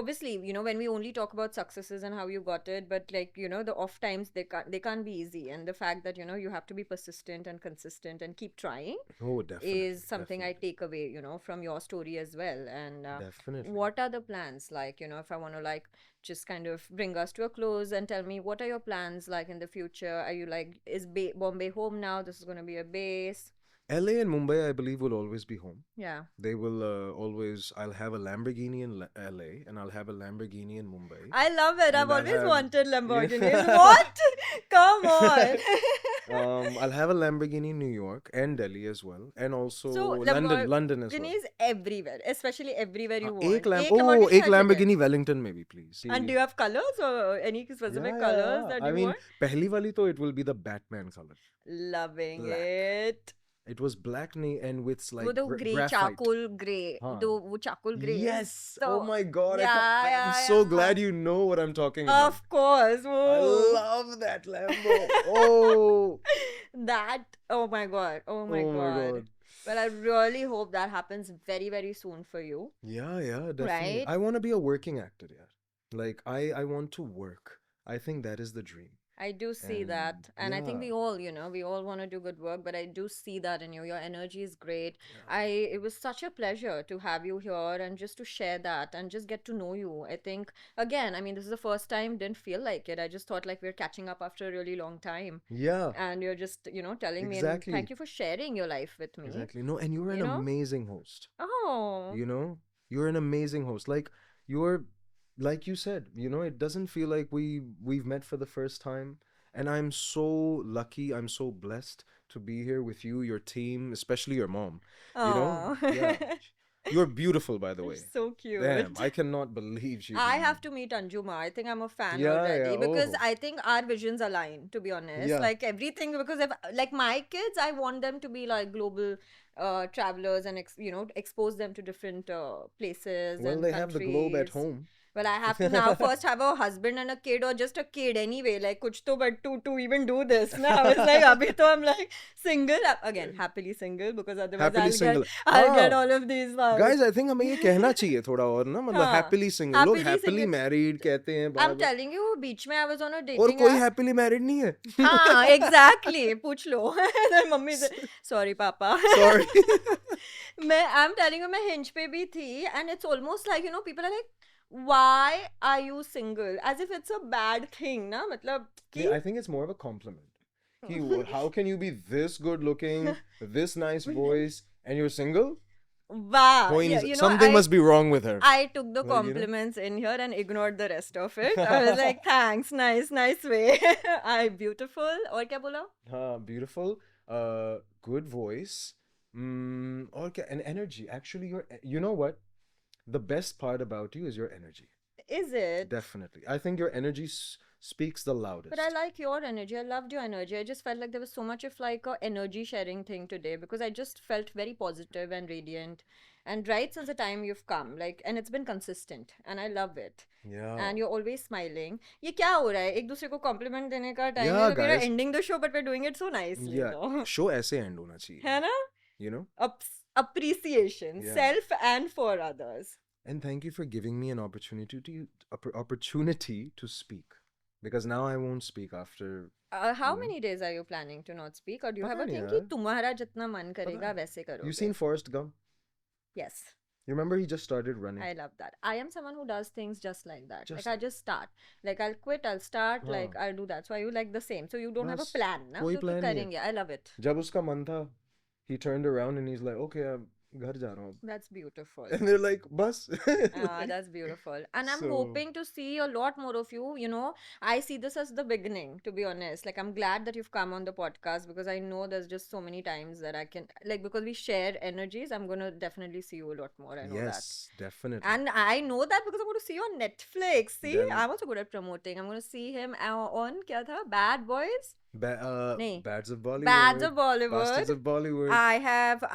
obviously when we only talk about successes and how you got it, but like the off times they can't be easy, and the fact that you have to be persistent and consistent and keep trying Oh, definitely. is something I definitely, take away from your story as well. And definitely. what are the plans like? If I want to like just kind of bring us to a close and tell me what are your plans like in the future? Are you like is Bombay home now? This is going to be a base. LA and Mumbai, I believe, will always be home. Yeah. They will always. I'll have a Lamborghini in LA, and I'll have a Lamborghini in Mumbai. I love it. I've And I'll always have- wanted Yeah. Lamborghinis. What? Come on. I'll have a Lamborghini in New York and Delhi as well, and also So London as well. Lamborghinis everywhere, especially everywhere you want. एक एक Lamborghini एक हर जगह. Lamborghini Wellington maybe, please. And do you have colors or any specific colors that I you mean, want? पहली वाली तो it will be the Batman color. Loving black. it. It was black and with like वो grey, graphite. charcoal grey. हाँ. वो charcoal grey. is Yes. so- Oh my God. Yeah, I'm yeah, so yeah. glad you know what I'm talking about. Of course. I Whoa. love that Lambo. Oh. That. Oh my God. Oh my Oh my God. God. Well, I really hope that happens very, very soon for you. Yeah, definitely. Right? I want to be a working actor, yeah. Like I want to work. I think that is the dream. I do see that. And I think yeah. we all want to do good work, but I do see that in you. Your energy is great. Yeah. It was such a pleasure to have you here and just to share that and just get to know you. I think, again, I mean, this is the first time, didn't feel like it. I just thought like we're catching up after a really long time. Yeah. And you're just, telling me, and Exactly. thank you for sharing your life with me. Exactly. No, and you're an You know? amazing host. Oh, You know? You're an amazing host. You're like you said, it doesn't feel like we've met for the first time. And I'm so lucky, I'm so blessed to be here with you, your team, especially your mom. You know? oh. Yeah. You're beautiful, by the You're way. so cute. Damn, I cannot believe she I did have that. to meet Anjuma. I think I'm a fan Yeah, already yeah, because oh. I think our visions align, to be honest. Yeah. Like everything, because if like my kids, I want them to be like global travelers and expose them to different places Well, and they have the globe at countries. home. Well, I have to now first have a husband and a kid, or just a kid anyway. Like, kuch to, but to even do this. Now I was like, abhi to I'm like single again, happily single, because otherwise Happily single. I'll get हाँ all of these. guys, I think हमें ये कहना चाहिए थोड़ा और ना, मतलब हाँ, happily single. लोग happily happily single. married कहते हैं I'm बार-बार, telling you, बीच में I was on a और dating कोई app. happily married नहीं है. हाँ, exactly. पूछ लो. Then मम्मी से, sorry पापा. Sorry. I'm telling you, मैं Hinge पे भी थी, and it's almost like, you know, people are like, why are you single? As if it's a bad thing, ना? मतलब कि Yeah, I think it's more of a compliment. How can you be this good looking, this nice voice, and you're single? wow. कोई Yeah, नहीं, you know, something must be wrong with her. I took the Well, you know. compliments in here and ignored the rest of it. I was like, thanks, nice way. Beautiful. और क्या बोला? Beautiful, good voice, और क्या, and energy. Actually, you know what? The best part about you is your energy. Is it? Definitely. I think your energy speaks the loudest. But I like your energy. I loved your energy. I just felt like there was so much of like a energy sharing thing today, because I just felt very positive and radiant. And right since the time you've come, like, and it's been consistent, and I love it. Yeah. And you're always smiling. ये क्या हो रहा है? एक दूसरे को compliment देने का time Yeah, है. We're guys. ending the show, but we're doing it so nicely. Yeah. though. Show ऐसे end होना चाहिए. है ना? You know? Appreciation, Yeah. self and for others. And thank you for giving me an opportunity to speak. Because now I won't speak after. How many days are you planning to not speak, or do you have a पता thing नहीं कि यार. तुम्हारा जितना मन करेगा नहीं. वैसे करोगे? You seen Forrest Gump? Yes. You remember he just started running? I love that. I am someone who does things just like that. Just Like I just start. Like I'll quit, I'll start, हाँ. like I'll do that. So are you like the same? So you don't have a बस, plan, ना? कोई तो plan नहीं है. करेंगे. I love it. जब उसका मन था, he turned around and he's like, okay, I'm घर जा रहा हूँ. That's beautiful. And they're like, bus. That's beautiful. And I'm So- hoping to see a lot more of you. You know, I see this as the beginning, to be honest. Like, I'm glad that you've come on the podcast, because I know there's just so many times that I can, like, because we share energies, I'm going to definitely see you a lot more. I know that. Yes, definitely. And I know that because I'm going to see you on Netflix. See, Then- I'm also good at promoting. I'm going to see him on kya tha? Bad Boys? Nahin. Bads of Bollywood. Bads of Bollywood. Bastards of Bollywood.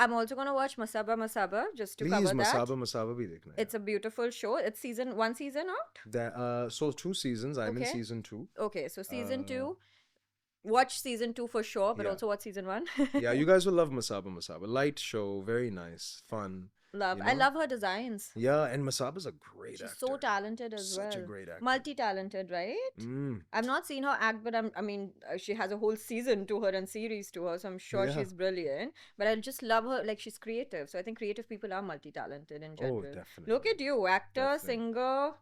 I'm also going to watch Masaba just to Please, cover that. Masaba bhi dekhna hai. It's a beautiful show. It's one season out? So 2 seasons. I'm in Okay. season 2. Okay, so season 2. Watch season 2 for sure, but Yeah. also watch season 1. Yeah, you guys will love Masaba. Light show, very nice, fun. Love. you I know? love her designs. Yeah, and Masaba's a great She's actor. so talented as Such well. a great actor. Multi-talented, right? Mm. I've not seen her act, but I mean, she has a whole season to her and series to her, so I'm sure Yeah. she's brilliant. But I just love her, like she's creative. So I think creative people are multi-talented in Oh, general. definitely. Look at you, actor, Definitely. singer,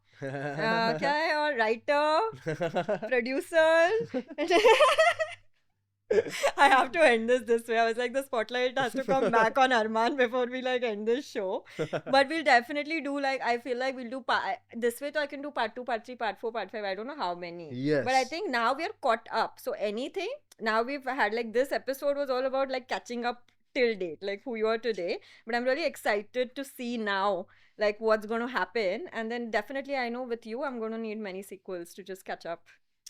क्या है और writer, producer. I have to end this way. I was like, the spotlight has to come back on Arman before we like end this show. But we'll definitely do like, I feel like we'll do this way, so I can do part 2, part 3, part 4, part 5. I don't know how many. Yes. But I think now we are caught up. So anything, now we've had like this episode was all about like catching up till date, like who you are today. But I'm really excited to see now like what's going to happen. And then definitely I know with you, I'm going to need many sequels to just catch up.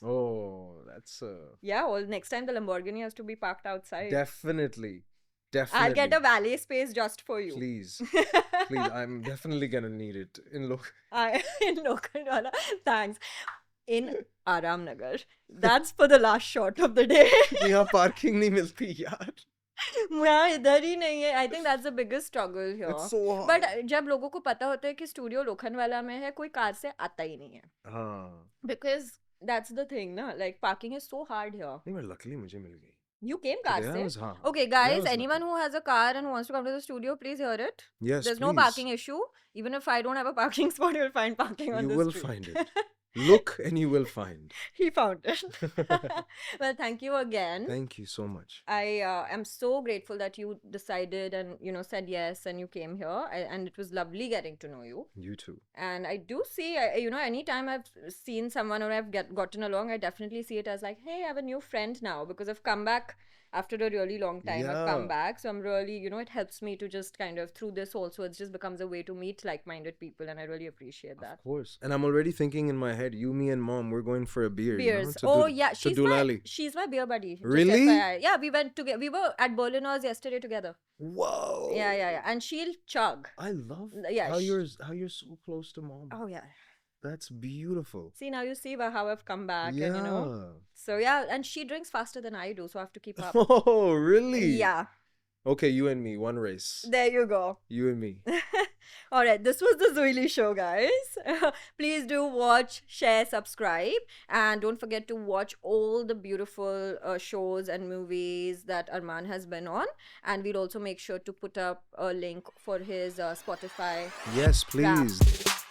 Oh, that's Yeah, well, next time the Lamborghini has to be parked outside. definitely. I'll get a valet space just for you. Please. Please, I'm definitely gonna need it. In In Lokhandwala. Thanks. In Aramnagar. That's for the last shot of the day. यहाँ parking नहीं मिलती यार. यहाँ इधर ही नहीं है. I think that's the biggest struggle here. It's so hard. But जब लोगों को पता होता है कि स्टूडियो लोखंडवाला में है, कोई कार से आता ही नहीं है. हाँ. Because that's the thing, na? Like parking is so hard here. नहीं, but luckily मुझे मिल गई. You came car Today I se? was, हाँ. Okay, Today I guys, was anyone lucky. who has a car and wants to come to the studio, please hear it. Yes, There's no please. parking issue. Even if I don't have a parking spot, you'll find parking on You the will street. find it. Look and you will find. He found it. Well, thank you again. Thank you so much. I am so grateful that you decided and said yes and you came here, and it was lovely getting to know you. You too. And I do see, anytime I've seen someone or I've gotten along, I definitely see it as like, hey, I have a new friend now, because I've come back after a really long time. I've come Yeah. back, so I'm really, it helps me to just kind of through this also. It just becomes a way to meet like-minded people, and I really appreciate that. Of course. And I'm already thinking in my head, you, me, and mom, we're going for a beer. Beers. To Oh Du- yeah, to Doolally. she's my beer buddy. just Really? FYI. Yeah, we went together. We were at Berliners yesterday together. Whoa. Yeah. And she'll chug. I love Yeah, how you're so close to mom. Oh yeah. That's beautiful. See, now you see how I've come back, and Yeah. So yeah, and she drinks faster than I do, so I have to keep up. Oh, really? Yeah, Okay, you and me, one race. there you go. You and me. All right, this was the Zoili show, guys. Please do watch, share, subscribe, and don't forget to watch all the beautiful shows and movies that Arman has been on. And we'll also make sure to put up a link for his Spotify Yes, rap. please.